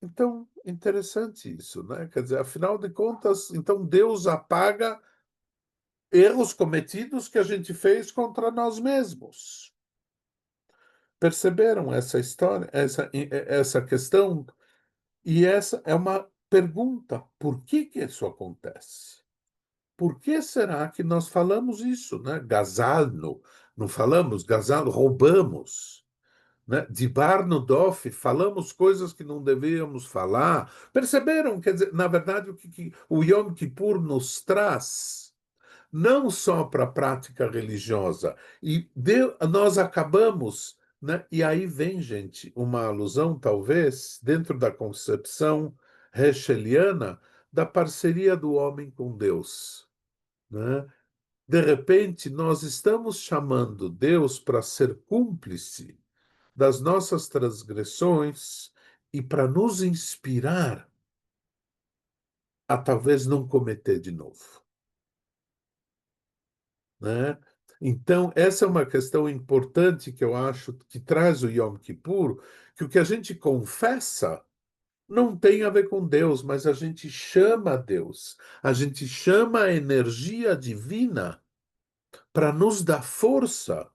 Então, interessante isso, né? Quer dizer, afinal de contas, então Deus apaga erros cometidos que a gente fez contra nós mesmos. Perceberam essa história, essa questão? E essa é uma pergunta: por que que isso acontece? Por que será que nós falamos isso, né? Gazalno, não falamos? Gazalno, roubamos. Né? De bar no dof, falamos coisas que não devíamos falar. Perceberam? Quer dizer, na verdade, que o Yom Kippur nos traz, não só para a prática religiosa, e nós acabamos, né? E aí vem, gente, uma alusão, talvez, dentro da concepção hescheliana, da parceria do homem com Deus. Né? De repente, nós estamos chamando Deus para ser cúmplice das nossas transgressões e para nos inspirar a talvez não cometer de novo, né? Então, essa é uma questão importante que eu acho que traz o Yom Kippur, que o que a gente confessa não tem a ver com Deus, mas a gente chama a Deus, a gente chama a energia divina para nos dar força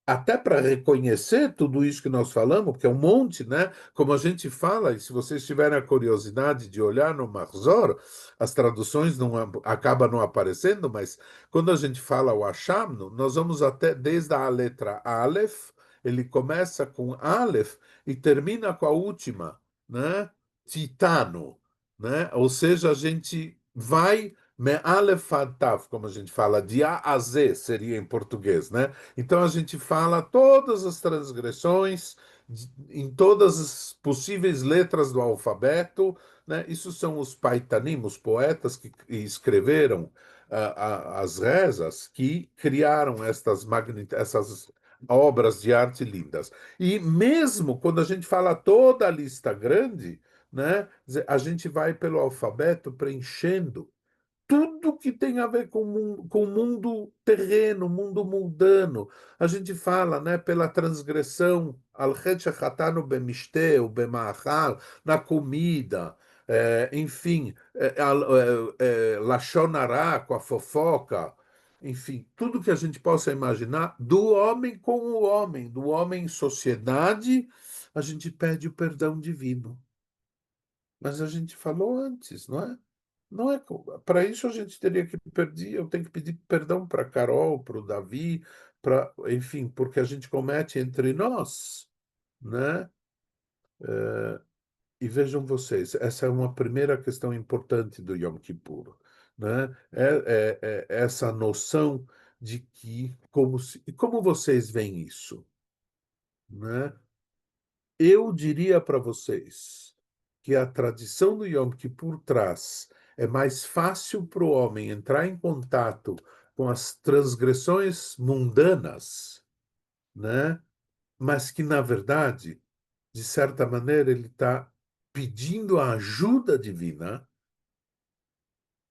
até para reconhecer tudo isso que nós falamos, porque é um monte, né? Como a gente fala, e se vocês tiverem a curiosidade de olhar no Mahzor, as traduções não acabam não aparecendo, mas quando a gente fala o Hashamno, nós vamos até desde a letra Aleph, ele começa com Aleph e termina com a última, né? Titano, né? Ou seja, a gente vai me Aleph ad Tav, como a gente fala, de A a Z seria em português, né? Então a gente fala todas as transgressões em todas as possíveis letras do alfabeto, né? Isso são os paitanim, os poetas que escreveram as rezas, que criaram essas obras de arte lindas. E mesmo quando a gente fala toda a lista grande, né? A gente vai pelo alfabeto preenchendo tudo que tem a ver com o mundo terreno, mundo mundano. A gente fala, né, pela transgressão, o bemachal, na comida, enfim, lashon hara, com a fofoca, enfim, tudo que a gente possa imaginar do homem com o homem, do homem em sociedade, a gente pede o perdão divino. Mas a gente falou antes, não é? Não é para isso a gente teria que pedir, eu tenho que pedir perdão para Carol, para o Davi, para, enfim, porque a gente comete entre nós, né? E vejam vocês, essa é uma primeira questão importante do Yom Kippur, né? É essa noção de que como vocês veem isso, né? Eu diria para vocês que a tradição do Yom Kippur traz é mais fácil para o homem entrar em contato com as transgressões mundanas, né? Mas que, na verdade, de certa maneira, ele está pedindo a ajuda divina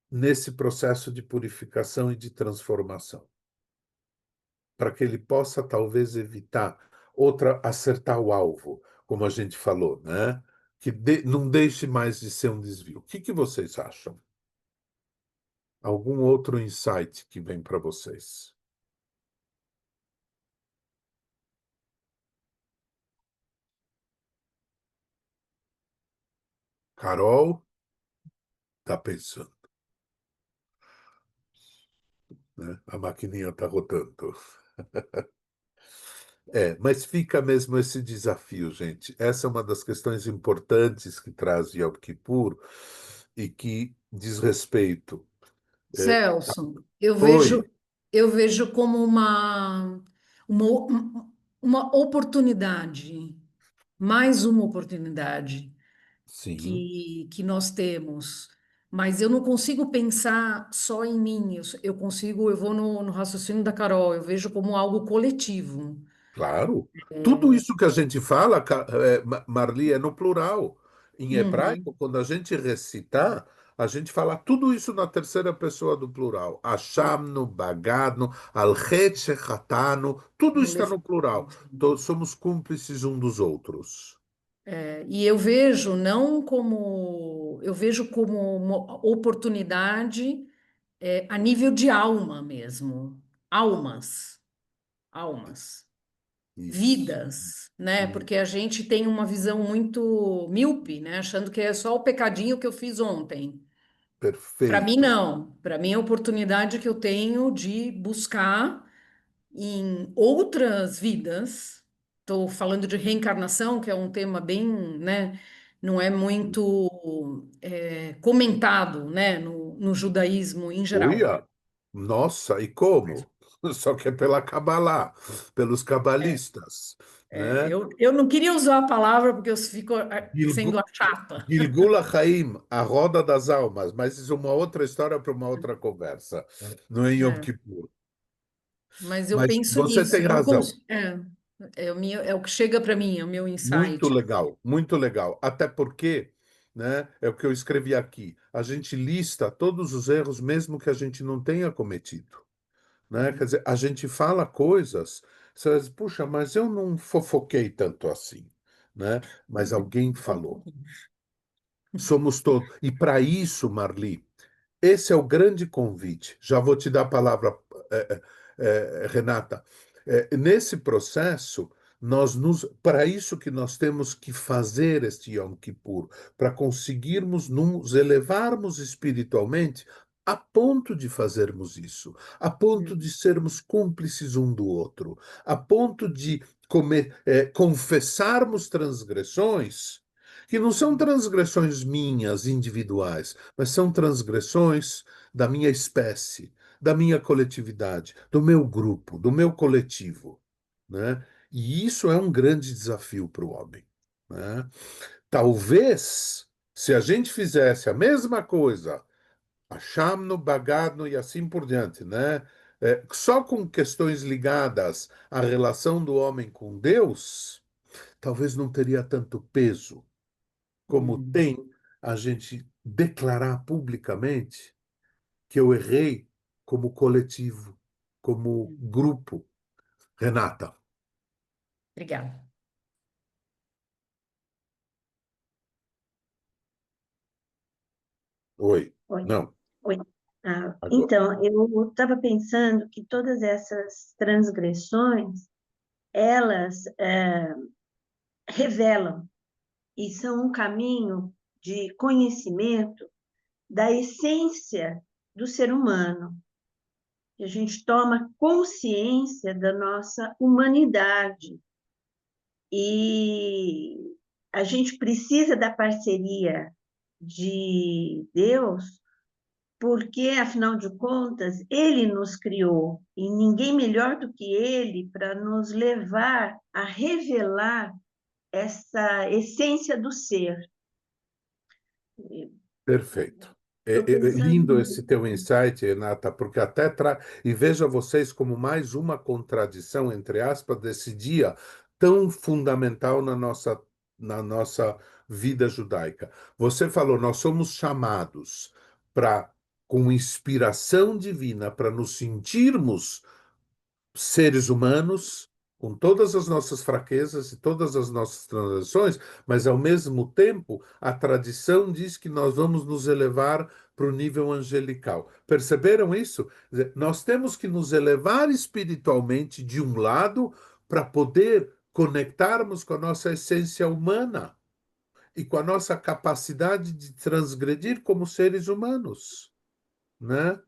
nesse processo de purificação e de transformação, para que ele possa talvez evitar acertar o alvo, como a gente falou, né? Que não deixe mais de ser um desvio. O que vocês acham? Algum outro insight que vem para vocês? Carol está pensando, né? A maquininha está rodando. Mas fica mesmo esse desafio, gente. Essa é uma das questões importantes que traz Yom Kippur e que diz respeito. É, Celso, oi, eu vejo como uma, uma oportunidade, mais uma oportunidade sim, que nós temos. Mas eu não consigo pensar só em mim, eu consigo, eu vou no raciocínio da Carol, eu vejo como algo coletivo. claro. Tudo isso que a gente fala, Marli, é no plural. Em hebraico, Uhum. quando a gente recitar, a gente fala tudo isso na terceira pessoa do plural. Achamnu, bagadnu, alchet shechatanu, tudo está no plural. Todos somos cúmplices um dos outros. E eu vejo não como, eu vejo como uma oportunidade a nível de alma mesmo, almas, almas, Isso. vidas, né? Hum, Porque a gente tem uma visão muito míope, né? Achando que é só o pecadinho que eu fiz ontem. Para mim, perfeito. não. Para mim, é a oportunidade que eu tenho de buscar em outras vidas. Estou falando de reencarnação, que é um tema bem, né? Não é muito comentado, né? No judaísmo em geral. Uia, nossa, e como? Só que é pela Kabbalah, pelos cabalistas, né? Eu não queria usar a palavra porque eu fico sendo Gilgu- a chata, Gilgul Haim, a roda das almas, mas isso é uma outra história para uma outra conversa, não é em Yom né? Kippur. Mas eu Mas penso você nisso. tem razão. É o que chega para mim, é o meu Muito insight. legal, muito legal. Até porque, né, é o que eu escrevi aqui. A gente lista todos os erros, mesmo que a gente não tenha cometido. Né? Quer dizer, a gente fala coisas, você diz, puxa, mas eu não fofoquei tanto assim, né? Mas alguém Só um falou. pouquinho. Somos todos. E para isso, Marli, esse é o grande convite. Já vou te dar a palavra, Renata. Nesse processo, para isso que nós temos que fazer este Yom Kippur, para conseguirmos nos elevarmos espiritualmente a ponto de fazermos isso, a ponto de sermos cúmplices um do outro, a ponto de confessarmos transgressões que não são transgressões minhas individuais, mas são transgressões da minha espécie, da minha coletividade, do meu grupo, do meu coletivo, né? E isso é um grande desafio para o homem, né? Talvez, se a gente fizesse a mesma coisa, achamno, bagadno e assim por diante, né? Só com questões ligadas à relação do homem com Deus, talvez não teria tanto peso como Hum, tem a gente declarar publicamente que eu errei como coletivo, como hum. grupo. Renata, Obrigada. oi. Oi, Não, oi. agora. Então, eu estava pensando que todas essas transgressões, elas revelam e são um caminho de conhecimento da essência do ser humano. A gente toma consciência da nossa humanidade e a gente precisa da parceria de Deus, porque, afinal de contas, Ele nos criou e ninguém melhor do que Ele para nos levar a revelar essa essência do ser. Perfeito. Estou É lindo pensando, esse teu insight, Renata, porque até e veja vocês como mais uma contradição, entre aspas, desse dia tão fundamental na nossa vida judaica. Você falou, nós somos chamados para, com inspiração divina, para nos sentirmos seres humanos, com todas as nossas fraquezas e todas as nossas transações, mas ao mesmo tempo a tradição diz que nós vamos nos elevar para o nível angelical. Perceberam isso? Quer dizer, nós temos que nos elevar espiritualmente de um lado para poder conectarmos com a nossa essência humana e com a nossa capacidade de transgredir como seres humanos, né?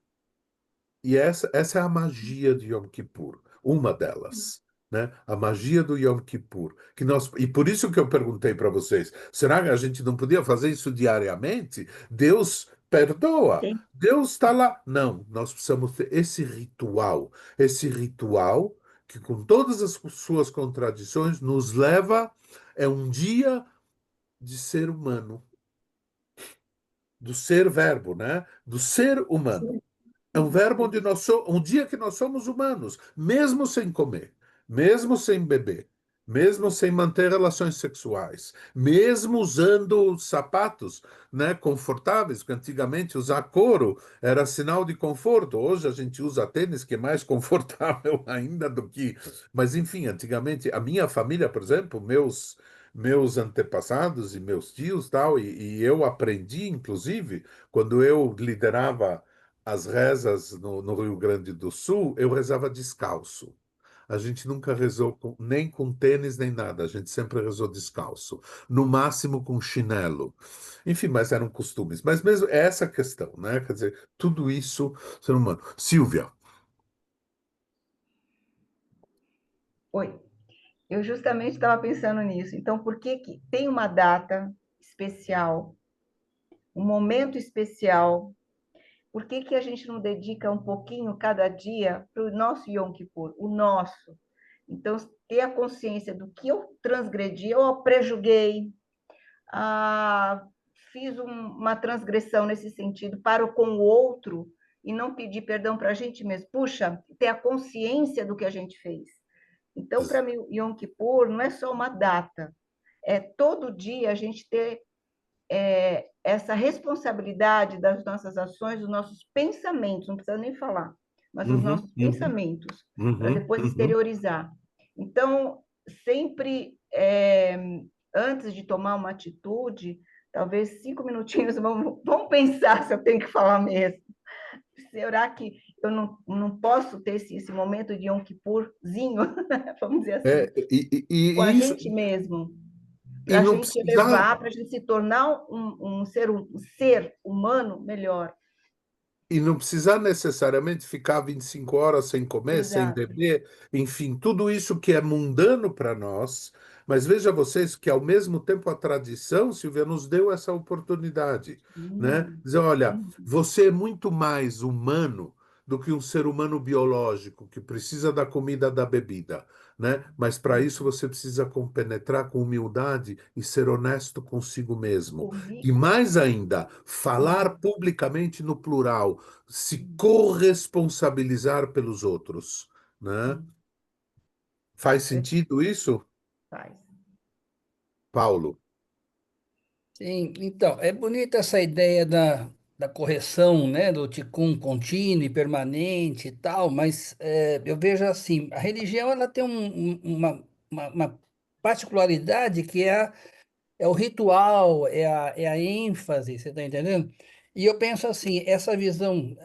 E essa é a magia de Yom Kippur, uma delas, né? A magia do Yom Kippur, e por isso que eu perguntei para vocês, será que a gente não podia fazer isso diariamente? Deus perdoa, sim, Deus está lá. Não, nós precisamos ter esse ritual que com todas as suas contradições nos leva é um dia de ser humano, do ser verbo, né? Do ser humano. É um verbo onde um dia que nós somos humanos, mesmo sem comer, mesmo sem beber, mesmo sem manter relações sexuais, mesmo usando sapatos, né, confortáveis, porque antigamente usar couro era sinal de conforto. Hoje a gente usa tênis que é mais confortável ainda do que. Mas enfim, antigamente a minha família, por exemplo, meus antepassados e meus tios tal, e eu aprendi, inclusive, quando eu liderava as rezas no Rio Grande do Sul, eu rezava descalço. A gente nunca rezou nem com tênis nem nada, a gente sempre rezou descalço. No máximo com chinelo. Enfim, mas eram costumes. Mas mesmo é essa questão, né? Quer dizer, tudo isso, ser humano. Silvia, Oi, eu justamente estava pensando nisso. Então, por que que tem uma data especial, um momento especial? Por que que a gente não dedica um pouquinho cada dia para o nosso Yom Kippur, o nosso? Então, ter a consciência do que eu transgredi, eu prejuguei, ah, fiz uma transgressão nesse sentido para com o outro e não pedir perdão para a gente mesmo. Puxa, ter a consciência do que a gente fez. Então, para mim, Yom Kippur não é só uma data, é todo dia a gente ter essa responsabilidade das nossas ações, dos nossos pensamentos, não precisa nem falar, mas os uhum, nossos uhum, pensamentos, para uhum, depois uhum. exteriorizar. Então, sempre antes de tomar uma atitude, talvez 5 minutinhos, vamos pensar se eu tenho que falar mesmo. Será que eu não posso ter esse momento de Yom Kippurzinho, vamos dizer assim, É, com a isso, gente mesmo? e Para a não gente precisar. elevar, para a gente se tornar um ser humano melhor. E não precisar necessariamente ficar 25 horas sem comer, sem Exato. beber, enfim, tudo isso que é mundano para nós. Mas veja vocês que, ao mesmo tempo, a tradição, Silvia, nos deu essa oportunidade, né? Sim, Dizer, olha, sim, você é muito mais humano do que um ser humano biológico que precisa da comida, da bebida, né? Mas para isso você precisa compenetrar com humildade e ser honesto consigo mesmo. E comigo. mais ainda, falar Sim, publicamente no plural, se sim, corresponsabilizar pelos outros, né? sim. Faz É, sentido isso, faz. Paulo? Sim, então, é bonita essa ideia da correção, né, do tikkun contínuo e permanente e tal, mas eu vejo assim, a religião ela tem uma particularidade que é o ritual, é a ênfase, você está entendendo? E eu penso assim, essa visão,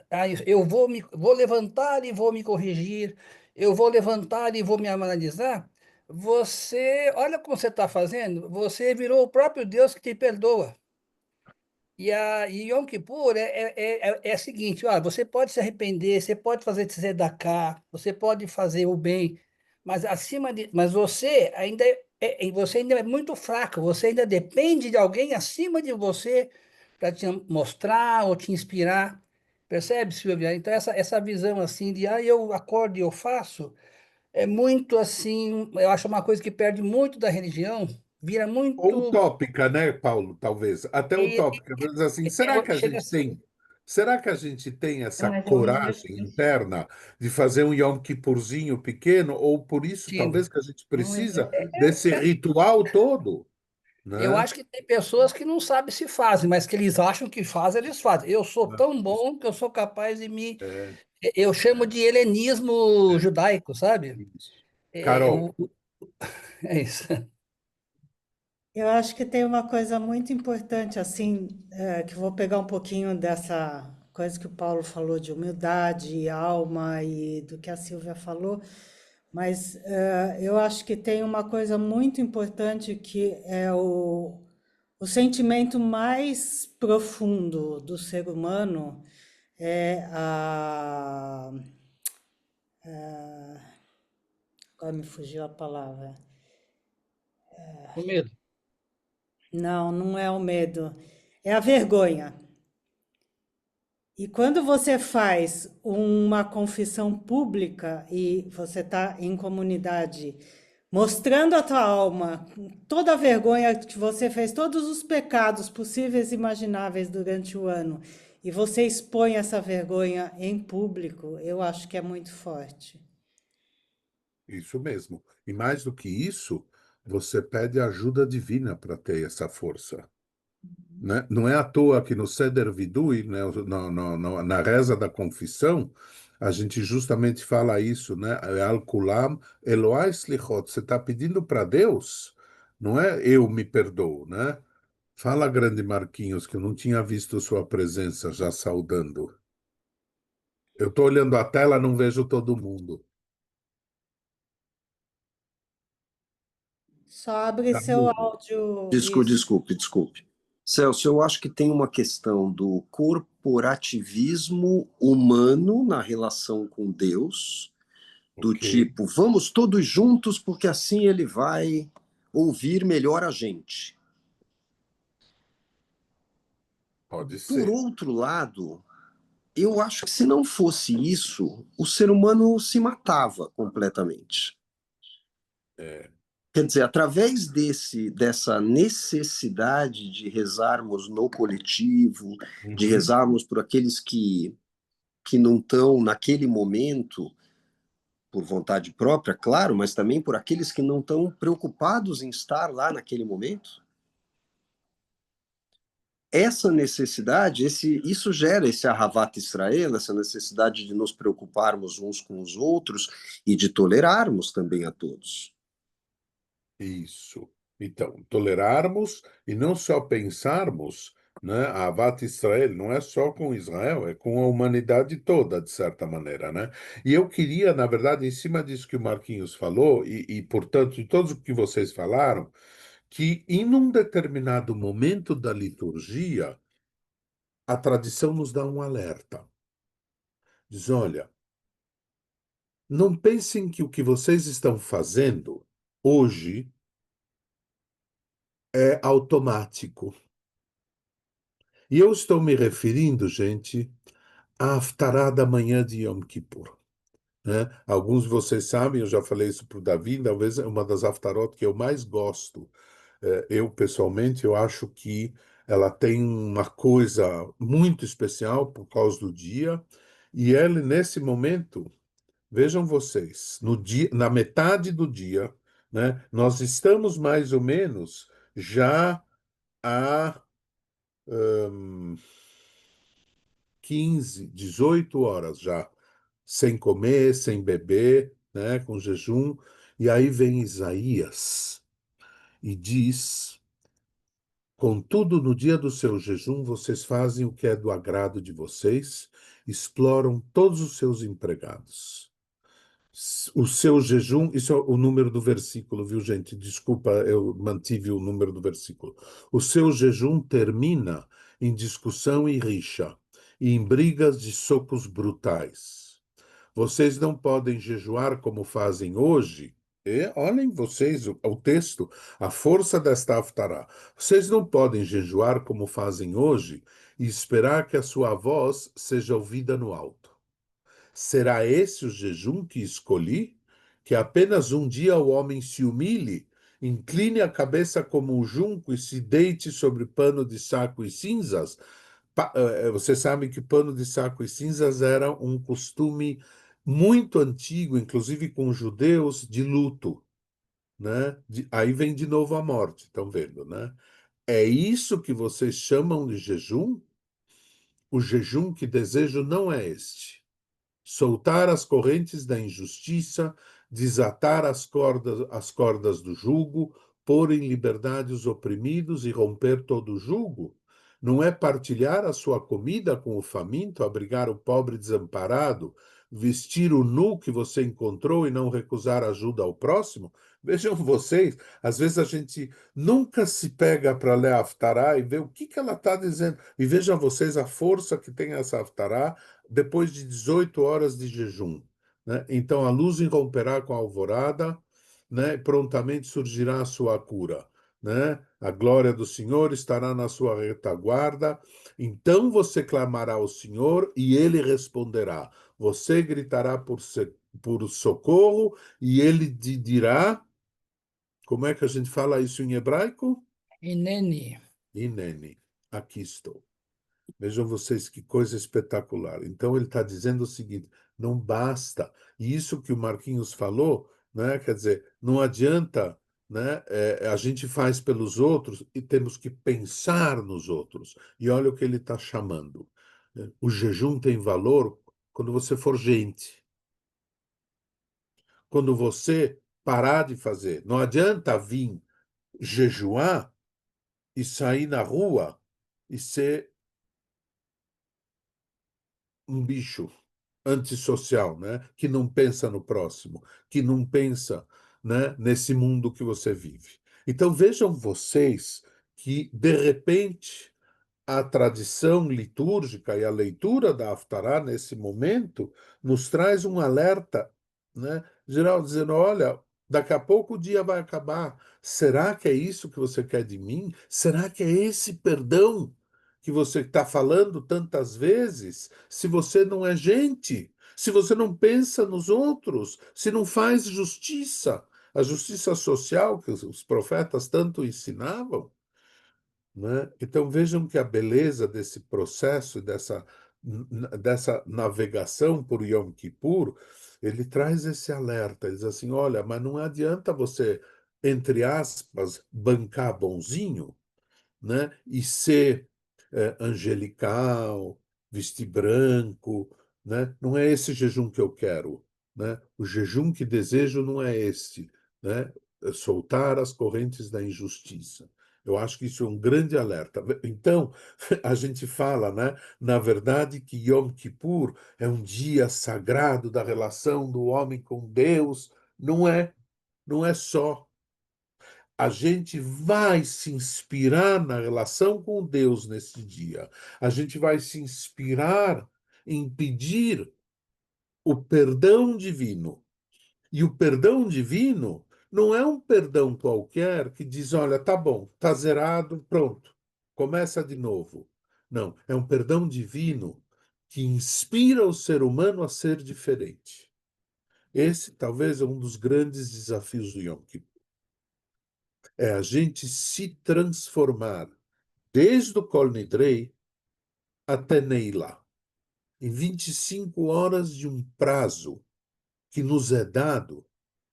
eu vou levantar e vou me corrigir, eu vou levantar e vou me analisar, olha como você está fazendo, você virou o próprio Deus que te perdoa. E Yom Kippur é o seguinte, olha, você pode se arrepender, você pode fazer tzedakah, você pode fazer o bem, mas você ainda é muito fraco, você ainda depende de alguém acima de você para te mostrar ou te inspirar. Percebe, Silvia? Então essa visão assim de eu acordo e eu faço é muito assim, eu acho uma coisa que perde muito da religião, vira Ou muito utópica, né, Paulo? Talvez. Até e, utópica. Mas assim, chega a ser. será que a gente tem essa Mas é muito coragem difícil. interna de fazer um Yom Kippurzinho pequeno? Ou por isso, talvez, Sim. que a gente Não precisa existe. desse ritual todo, Eu né? acho que tem pessoas que não sabem se fazem, mas que eles acham que fazem, eles fazem. Eu sou tão bom que eu sou capaz de me. É, Eu chamo de helenismo é, judaico, sabe? isso. É, Carol, é isso. Eu acho que tem uma coisa muito importante, assim, que eu vou pegar um pouquinho dessa coisa que o Paulo falou de humildade, alma e do que a Silvia falou, mas eu acho que tem uma coisa muito importante que é o sentimento mais profundo do ser humano é agora me fugiu a palavra. O medo. Não, não é o medo, é a vergonha. E quando você faz uma confissão pública e você está em comunidade, mostrando a tua alma, toda a vergonha que você fez, todos os pecados possíveis e imagináveis durante o ano, e você expõe essa vergonha em público, eu acho que é muito forte. isso mesmo. E mais do que isso, você pede ajuda divina para ter essa força. Né? Não é à toa que no Seder Vidui, né, na reza da confissão, a gente justamente fala isso, né? Al Kulam Eloai Slichot. Você está pedindo para Deus, não é eu me perdoo, né? Fala, grande Marquinhos, que eu não tinha visto sua presença já saudando. Eu estou olhando a tela, não vejo todo mundo. Só abre Tá seu mudo. áudio, Desculpe, isso. desculpe, desculpe. Celso, eu acho que tem uma questão do corporativismo humano na relação com Deus, do Ok, tipo, vamos todos juntos porque assim ele vai ouvir melhor a gente. pode Por ser. outro lado, eu acho que se não fosse isso, o ser humano se matava completamente. É. Quer dizer, através dessa necessidade de rezarmos no coletivo, de Uhum. rezarmos por aqueles que não estão naquele momento, por vontade própria, claro, mas também por aqueles que não estão preocupados em estar lá naquele momento. Essa necessidade, isso gera esse Ahavat Israel, essa necessidade de nos preocuparmos uns com os outros e de tolerarmos também a todos. Isso. Então, tolerarmos e não só pensarmos, né? A Avat Israel não é só com Israel, é com a humanidade toda, de certa maneira, né? E eu queria, na verdade, em cima disso que o Marquinhos falou, portanto, de todos o que vocês falaram, que em um determinado momento da liturgia, a tradição nos dá um alerta. Diz, olha, não pensem que o que vocês estão fazendo hoje é automático. E eu estou me referindo, gente, à Haftará da manhã de Yom Kippur. Né? Alguns de vocês sabem, eu já falei isso para o Davi, talvez é uma das Haftarot que eu mais gosto. Eu, pessoalmente, eu acho que ela tem uma coisa muito especial por causa do dia, e ele, nesse momento, vejam vocês, no dia, na metade do dia, né, nós estamos mais ou menos já a 15, 18 horas já, sem comer, sem beber, né, com jejum. E aí vem Isaías e diz: contudo, no dia do seu jejum, vocês fazem o que é do agrado de vocês, exploram todos os seus empregados. O seu jejum, isso é o número do versículo, viu, gente? Desculpa, eu mantive o número do versículo. O seu jejum termina em discussão e rixa, e em brigas de socos brutais. Vocês não podem jejuar como fazem hoje. E olhem vocês o texto, a força desta Haftará. Vocês não podem jejuar como fazem hoje e esperar que a sua voz seja ouvida no alto. Será esse o jejum que escolhi? Que apenas um dia o homem se humilhe, incline a cabeça como um junco e se deite sobre pano de saco e cinzas? Você sabe que pano de saco e cinzas era um costume muito antigo, inclusive com os judeus, de luto, né? Aí vem de novo a morte, estão vendo, né? É isso que vocês chamam de jejum? O jejum que desejo não é este: soltar as correntes da injustiça, desatar as cordas do jugo, pôr em liberdade os oprimidos e romper todo o jugo? Não é partilhar a sua comida com o faminto, abrigar o pobre desamparado, vestir o nu que você encontrou e não recusar ajuda ao próximo? Vejam vocês, às vezes a gente nunca se pega para ler a Haftará e ver o que ela está dizendo. E vejam vocês a força que tem essa Haftará depois de 18 horas de jejum, né? Então a luz irromperá com a alvorada, né? Prontamente surgirá a sua cura, né? A glória do Senhor estará na sua retaguarda. Então você clamará ao Senhor e ele responderá. Você gritará por socorro e ele te dirá. Como é que a gente fala isso em hebraico? Inene. Inene, aqui estou. Vejam vocês que coisa espetacular. Então ele está dizendo o seguinte: não basta. E isso que o Marquinhos falou, né? Quer dizer, não adianta, né? A gente faz pelos outros e temos que pensar nos outros. E olha o que ele está chamando. O jejum tem valor quando você for gente. Quando você parar de fazer. Não adianta vir jejuar e sair na rua e ser um bicho antissocial, né? Que não pensa no próximo, que não pensa, né, nesse mundo que você vive. Então vejam vocês que, de repente, a tradição litúrgica e a leitura da Haftará nesse momento nos traz um alerta, né, geral, dizendo: olha, daqui a pouco o dia vai acabar. Será que é isso que você quer de mim? Será que é esse perdão que você está falando tantas vezes? Se você não é gente, se você não pensa nos outros, se não faz justiça, a justiça social que os profetas tanto ensinavam, né? Então vejam que a beleza desse processo, dessa navegação por Yom Kippur, ele traz esse alerta, ele diz assim: olha, mas não adianta você, entre aspas, bancar bonzinho, né? E ser angelical, vestir branco, né? Não é esse jejum que eu quero, né? O jejum que desejo não é este, né? É soltar as correntes da injustiça. Eu acho que isso é um grande alerta. Então, a gente fala, né, na verdade, que Yom Kippur é um dia sagrado da relação do homem com Deus. Não é, não é só. A gente vai se inspirar na relação com Deus nesse dia. A gente vai se inspirar em pedir o perdão divino. E o perdão divino não é um perdão qualquer que diz: olha, tá bom, tá zerado, pronto, começa de novo. Não, é um perdão divino que inspira o ser humano a ser diferente. Esse talvez é um dos grandes desafios do Yom Kippur. É a gente se transformar desde o Kol Nidrei até Neilá, em 25 horas de um prazo que nos é dado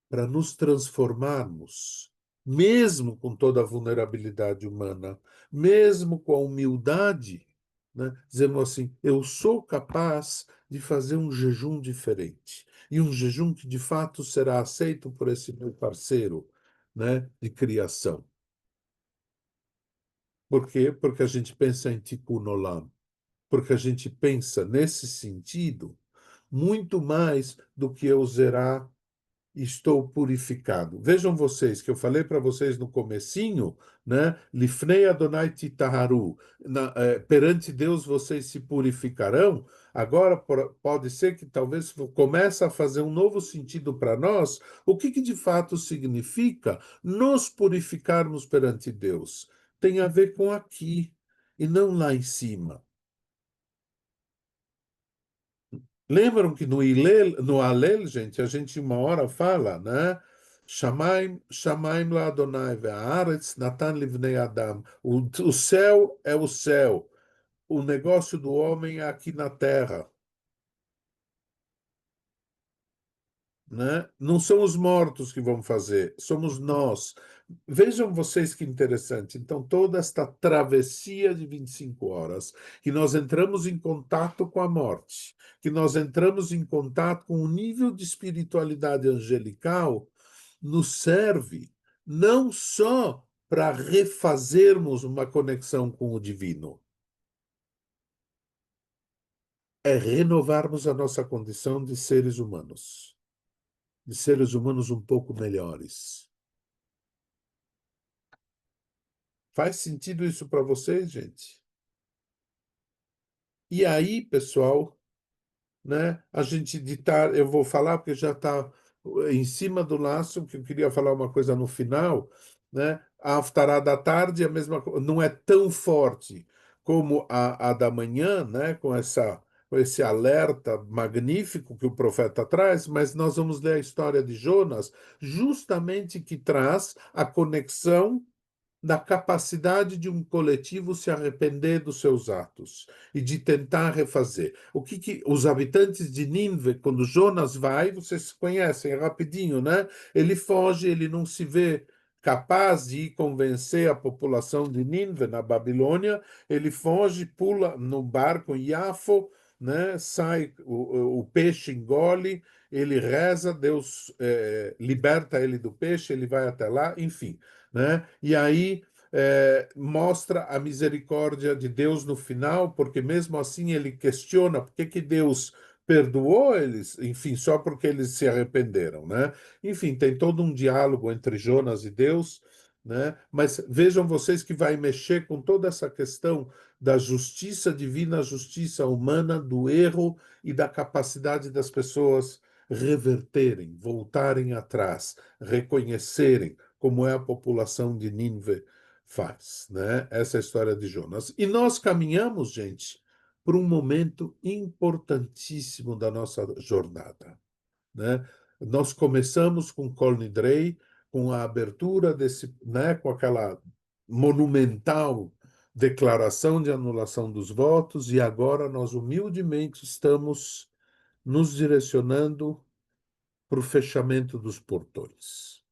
para nos transformarmos, mesmo com toda a vulnerabilidade humana, mesmo com a humildade, né? Dizendo assim: eu sou capaz de fazer um jejum diferente, e um jejum que de fato será aceito por esse meu parceiro, né, de criação. Por quê? Porque a gente pensa em Tikkun Olam, porque a gente pensa nesse sentido muito mais do que eu zerar, estou purificado. Vejam vocês que eu falei para vocês no comecinho, né? Lifnei Adonai titaharu. Perante Deus vocês se purificarão. Agora pode ser que talvez comece a fazer um novo sentido para nós. O que de fato significa nos purificarmos perante Deus? Tem a ver com aqui e não lá em cima. Lembram que no Hillel, no Alel, gente, a gente uma hora fala, né? Shamaim, Shamaim la Adonai ve'aretz natan livnei Adam. O céu é o céu. O negócio do homem é aqui na terra, né? Não são os mortos que vão fazer, somos nós. Vejam vocês que interessante. Então, toda esta travessia de 25 horas, que nós entramos em contato com a morte, que nós entramos em contato com um nível de espiritualidade angelical, nos serve não só para refazermos uma conexão com o divino, é renovarmos a nossa condição de seres humanos um pouco melhores. Faz sentido isso para vocês, gente? E aí, pessoal, né, a gente ditar, eu vou falar porque já está em cima do laço, que eu queria falar uma coisa no final, né? A Haftará da tarde, a mesma não é tão forte como a da manhã, né? Com esse alerta magnífico que o profeta traz, mas nós vamos ler a história de Jonas, justamente que traz a conexão da capacidade de um coletivo se arrepender dos seus atos e de tentar refazer. O que os habitantes de Nínive, quando Jonas vai, vocês conhecem, é rapidinho, né? Ele foge, ele não se vê capaz de convencer a população de Nínive, na Babilônia, ele foge, pula no barco em Iafo, né? Sai, o peixe engole, ele reza, Deus liberta ele do peixe, ele vai até lá, enfim, né? E aí mostra a misericórdia de Deus no final, porque mesmo assim ele questiona por que Deus perdoou eles, enfim, só porque eles se arrependeram, né? Enfim, tem todo um diálogo entre Jonas e Deus, né? Mas vejam vocês que vai mexer com toda essa questão da justiça divina, justiça humana, do erro e da capacidade das pessoas reverterem, voltarem atrás, reconhecerem como é a população de Nínive faz, né? Essa é a história de Jonas. E nós caminhamos, gente, para um momento importantíssimo da nossa jornada, né? Nós começamos com Kol Nidrei, com a abertura desse, né, com aquela monumental declaração de anulação dos votos, e agora nós humildemente estamos nos direcionando para o fechamento dos portões.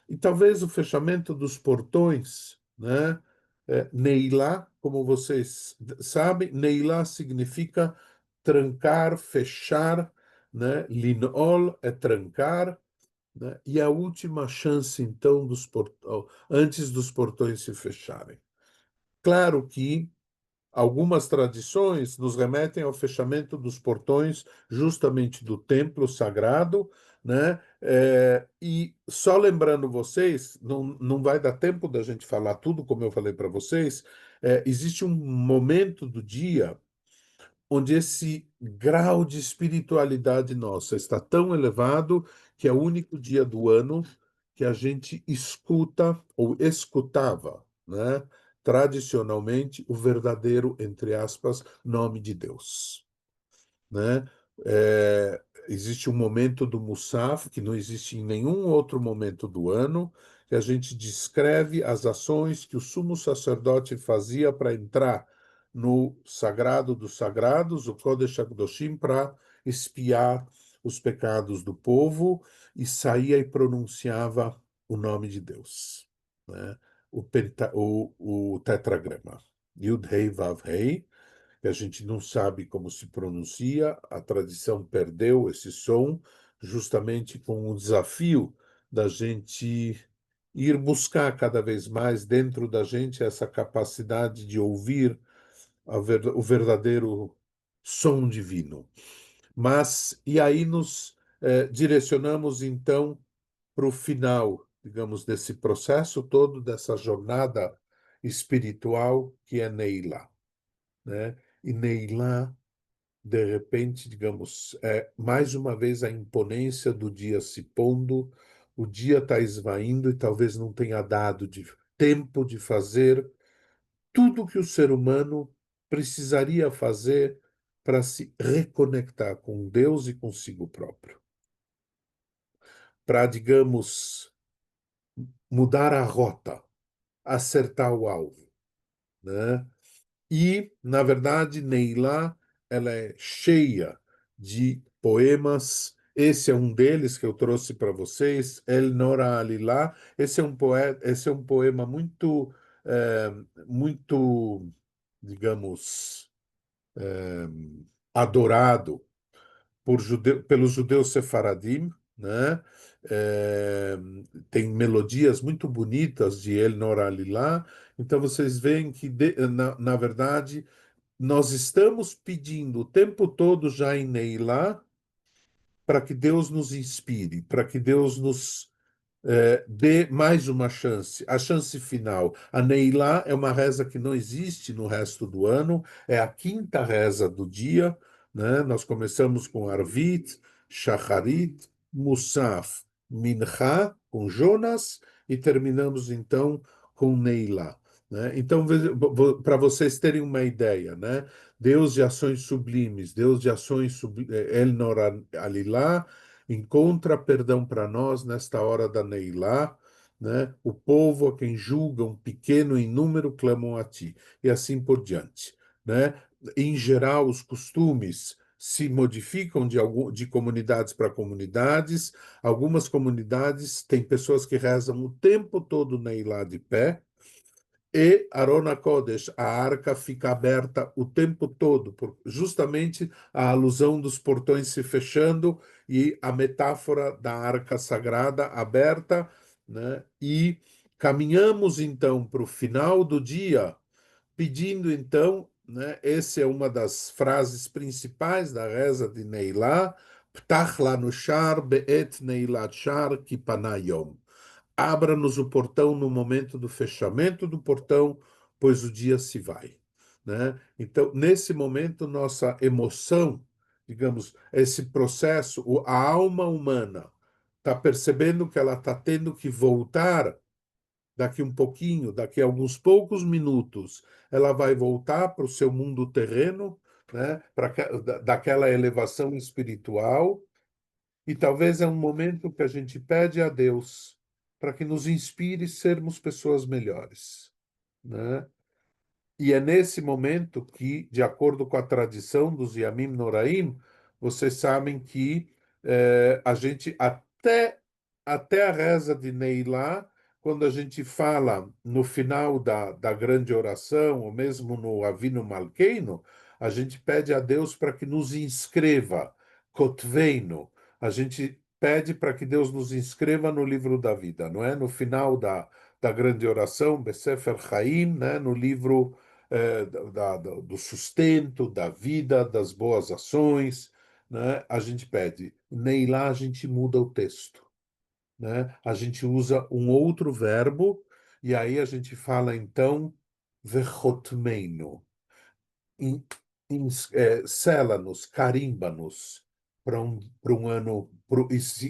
E talvez o fechamento dos portões, né? Neilá, como vocês sabem, Neilá significa trancar, fechar, né? Linol é trancar, né? E a última chance, então, antes dos portões se fecharem. Claro que algumas tradições nos remetem ao fechamento dos portões justamente do templo sagrado, né? E só lembrando vocês, não vai dar tempo da gente falar tudo, como eu falei para vocês, existe um momento do dia onde esse grau de espiritualidade nossa está tão elevado que é o único dia do ano que a gente escuta ou escutava, né, tradicionalmente o verdadeiro, entre aspas, nome de Deus, né? Existe um momento do Musaf que não existe em nenhum outro momento do ano, que a gente descreve as ações que o sumo sacerdote fazia para entrar no sagrado dos sagrados, o Kodesh HaKadoshim, para espiar os pecados do povo, e saía e pronunciava o nome de Deus, né? O tetragrama. Yud Hei Vav Hei, que a gente não sabe como se pronuncia, a tradição perdeu esse som, justamente com o desafio da gente ir buscar cada vez mais dentro da gente essa capacidade de ouvir o verdadeiro som divino. Mas, e aí nos direcionamos então para o final, digamos, desse processo todo, dessa jornada espiritual que é Neilá, né? E Neilá, de repente, digamos, mais uma vez a imponência do dia se pondo, o dia está esvaindo e talvez não tenha dado tempo de fazer tudo que o ser humano precisaria fazer para se reconectar com Deus e consigo próprio. Para, digamos, mudar a rota, acertar o alvo, né? E, na verdade, Neilá, ela é cheia de poemas. Esse é um deles que eu trouxe para vocês, El Nora Alilá. Esse é um poema muito, digamos, adorado pelos judeus sefaradim, né? É, tem melodias muito bonitas de El Nora Alilá. Então vocês veem que, na verdade, nós estamos pedindo o tempo todo já em Neilá para que Deus nos inspire, para que Deus nos dê mais uma chance, a chance final. A Neilá é uma reza que não existe no resto do ano, é a quinta reza do dia, né? Nós começamos com Arvit, Shacharit, Musaf, Mincha, com Jonas, e terminamos então com Neilá. Né? Então, para vocês terem uma ideia, né? Deus de ações sublimes, Deus de ações El Nor Alilá, encontra perdão para nós nesta hora da Neilá, né? O povo a quem julgam pequeno em número clamam a ti, e assim por diante, né? Em geral, os costumes se modificam de comunidades para comunidades. Algumas comunidades têm pessoas que rezam o tempo todo Neilá de pé, e Arona Kodesh, a arca fica aberta o tempo todo, justamente a alusão dos portões se fechando e a metáfora da arca sagrada aberta, né? E caminhamos então para o final do dia, pedindo então, né? Essa é uma das frases principais da reza de Neilá, Ptach lanu shar be'et neilat shar kipanayom. Abra-nos o portão no momento do fechamento do portão, pois o dia se vai, né? Então, nesse momento, nossa emoção, digamos, esse processo, a alma humana está percebendo que ela está tendo que voltar daqui um pouquinho, daqui a alguns poucos minutos, ela vai voltar para o seu mundo terreno, né? Daquela elevação espiritual, e talvez é um momento que a gente pede a Deus para que nos inspire a sermos pessoas melhores, né? E é nesse momento que, de acordo com a tradição dos Yamim Noraim, vocês sabem que a gente, até a reza de Neilá, quando a gente fala no final da grande oração, ou mesmo no Avinu Malkeino, a gente pede a Deus para que nos inscreva, Kotveino. A gente pede para que Deus nos inscreva no livro da vida, não é? No final da grande oração, Besefer Chaim, né? No livro do sustento, da vida, das boas ações, né? A gente pede. Nem lá a gente muda o texto, né? A gente usa um outro verbo e aí a gente fala então vechotmeinu, sela-nos, carimba-nos para um ano,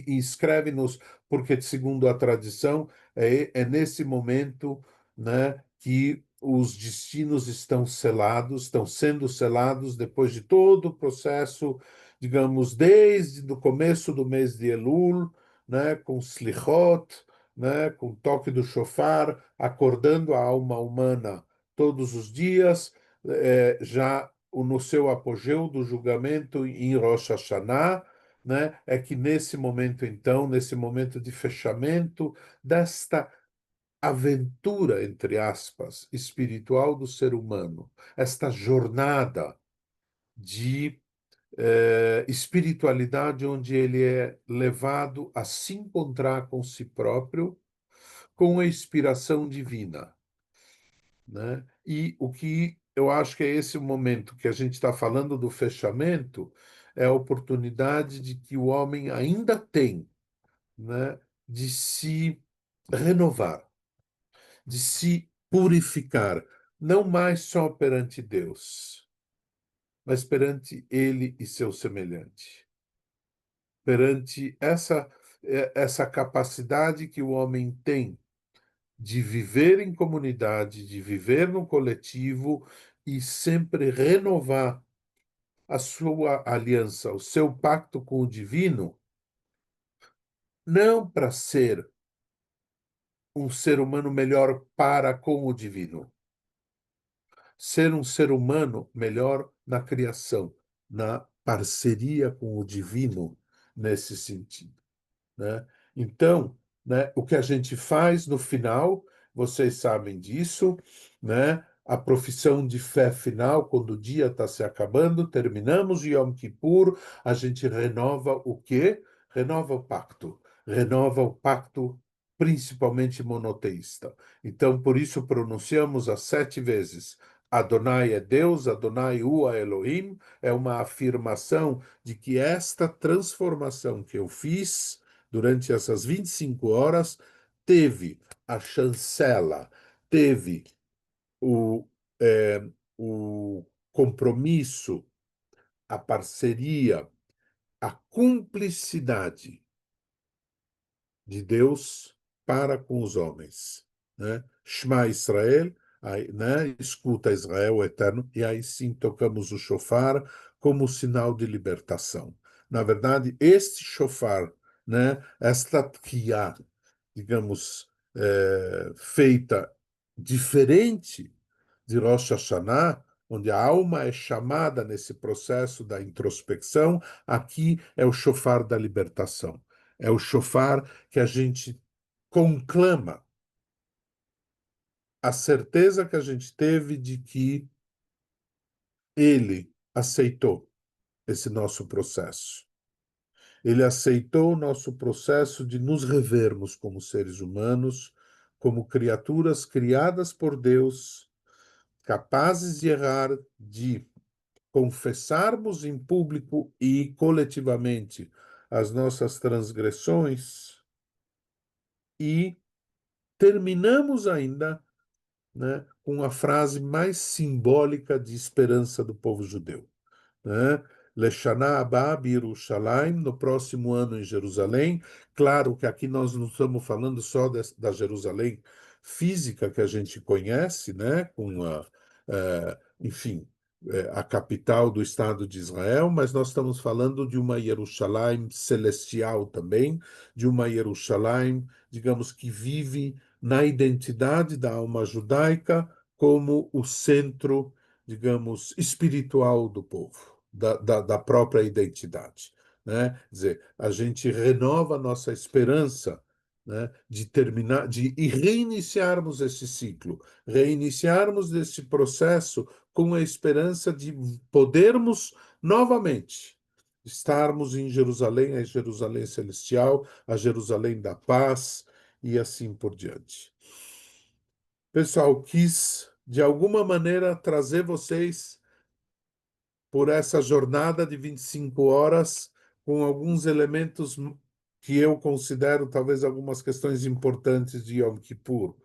e escreve-nos, porque, segundo a tradição, é nesse momento, né, que os destinos estão sendo selados depois de todo o processo, digamos, desde o começo do mês de Elul, né, com Slichot, né, com o toque do shofar, acordando a alma humana todos os dias, já no seu apogeu do julgamento em Rosh Hashanah, né, é que nesse momento, então, nesse momento de fechamento desta aventura, entre aspas, espiritual do ser humano, esta jornada de espiritualidade onde ele é levado a se encontrar com si próprio, com a inspiração divina, né? E o que eu acho que é esse o momento que a gente está falando do fechamento, é a oportunidade de que o homem ainda tem, né, de se renovar, de se purificar, não mais só perante Deus, mas perante ele e seu semelhante, perante essa capacidade que o homem tem de viver em comunidade, de viver no coletivo e sempre renovar a sua aliança, o seu pacto com o divino, não para ser um ser humano melhor para com o divino, ser um ser humano melhor na criação, na parceria com o divino nesse sentido, né? Então, né, o que a gente faz no final, vocês sabem disso, né? A profissão de fé final, quando o dia está se acabando, terminamos o Yom Kippur, a gente renova o quê? Renova o pacto principalmente monoteísta. Então, por isso pronunciamos as 7 vezes Adonai é Deus, Adonai Hu Elohim, é uma afirmação de que esta transformação que eu fiz durante essas 25 horas teve a chancela, teve o, o compromisso, a parceria, a cumplicidade de Deus para com os homens, né? Shema Israel, aí, né? Escuta Israel o eterno, e aí sim tocamos o shofar como sinal de libertação. Na verdade, este shofar, né? Esta tkiá, digamos, feita diferente de Rosh Hashanah, onde a alma é chamada nesse processo da introspecção, aqui é o shofar da libertação. É o shofar que a gente conclama a certeza que a gente teve de que ele aceitou esse nosso processo. Ele aceitou o nosso processo de nos revermos como seres humanos, como criaturas criadas por Deus, capazes de errar, de confessarmos em público e coletivamente as nossas transgressões e terminamos ainda, né, com a frase mais simbólica de esperança do povo judeu, né? Leshana Abba Yerushalayim, no próximo ano em Jerusalém. Claro que aqui nós não estamos falando só da Jerusalém física que a gente conhece, né? Com enfim, a capital do Estado de Israel, mas nós estamos falando de uma Jerusalém celestial também, de uma Jerusalém, digamos, que vive na identidade da alma judaica como o centro, digamos, espiritual do povo, da própria identidade, né? Quer dizer, a gente renova a nossa esperança, né, de terminar, de reiniciarmos esse ciclo, reiniciarmos esse processo com a esperança de podermos novamente estarmos em Jerusalém, a Jerusalém celestial, a Jerusalém da paz e assim por diante. Pessoal, quis de alguma maneira trazer vocês por essa jornada de 25 horas com alguns elementos que eu considero talvez algumas questões importantes de Yom Kippur,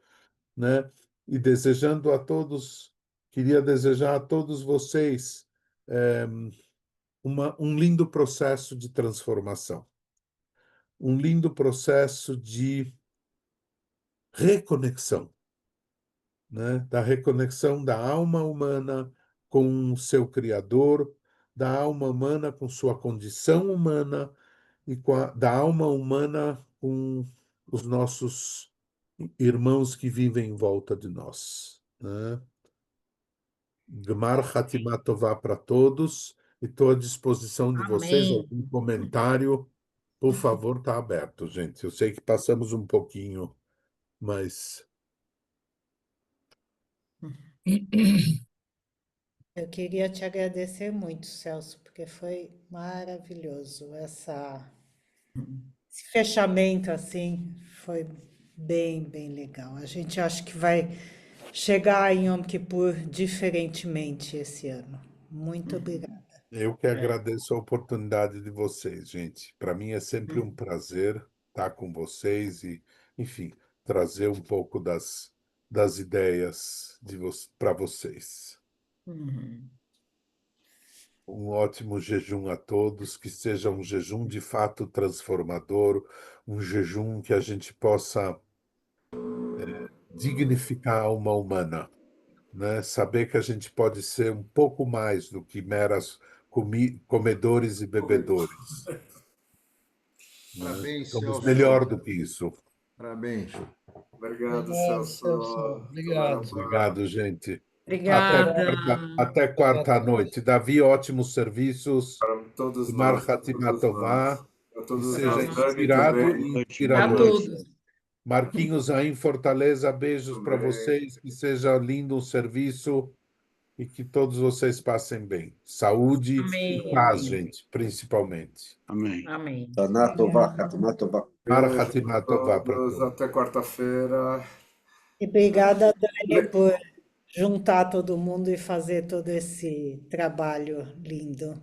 né? E desejando a todos, queria desejar a todos vocês um lindo processo de transformação, um lindo processo de reconexão, né? Da reconexão da alma humana com o seu Criador, da alma humana com sua condição humana e da alma humana com os nossos irmãos que vivem em volta de nós, né? Gmar Hatimah Tová para todos, e estou à disposição de vocês. Amém. Algum comentário, por favor, está aberto, gente. Eu sei que passamos um pouquinho, mas Eu queria te agradecer muito, Celso, porque foi maravilhoso esse fechamento assim, foi bem, bem legal. A gente acha que vai chegar em Yom Kippur diferentemente esse ano. Muito obrigada. Eu que agradeço a oportunidade de vocês, gente. Para mim é sempre um prazer estar com vocês e, enfim, trazer um pouco das ideias para vocês. Uhum. Um ótimo jejum a todos, que seja um jejum de fato transformador, um jejum que a gente possa dignificar a alma humana, né? Saber que a gente pode ser um pouco mais do que meras comedores e bebedores, né? Parabéns, Somos Celso. melhor do que isso. Parabéns. Obrigado, Obrigado, Celso. Celso. Obrigado. Obrigado, gente. Obrigada. Até quarta à noite. Davi, ótimos serviços. Para todos Mar nós, Hatimatová, para que todos seja nós, Dani inspirado também, e A inspirador. todos. Marquinhos aí em Fortaleza, beijos para também. vocês. Que seja lindo o serviço e que todos vocês passem bem. Saúde Amém. e paz, gente, principalmente. Amém. Amém. Shana Tová, Hatimá Tová. Mar Beijo Hatimatová para todos, todos. até quarta-feira. E obrigada, Dani, por juntar todo mundo e fazer todo esse trabalho lindo.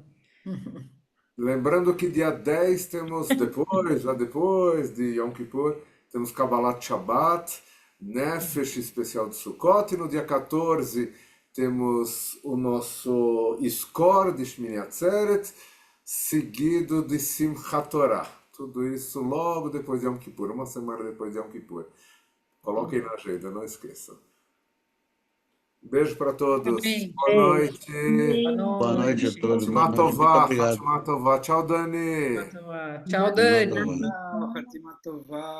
Lembrando que dia 10 temos depois, já depois de Yom Kippur, temos Kabbalat Shabbat, Nefesh especial de Sukkot, e no dia 14 temos o nosso Iskor de Shmini Atzeret, seguido de Simchat Torah. Tudo isso logo depois de Yom Kippur, uma semana depois de Yom Kippur. Coloquem na agenda, não esqueçam. Beijo para todos. Amém. Boa noite. Boa Boa noite a noite. todos. Boa Fatima noite. Muito Tová, obrigado. Fatima Tová. Tchau, Dani. Tchau, Dani. Obrigado, Dani. Tchau, Fatima Tová.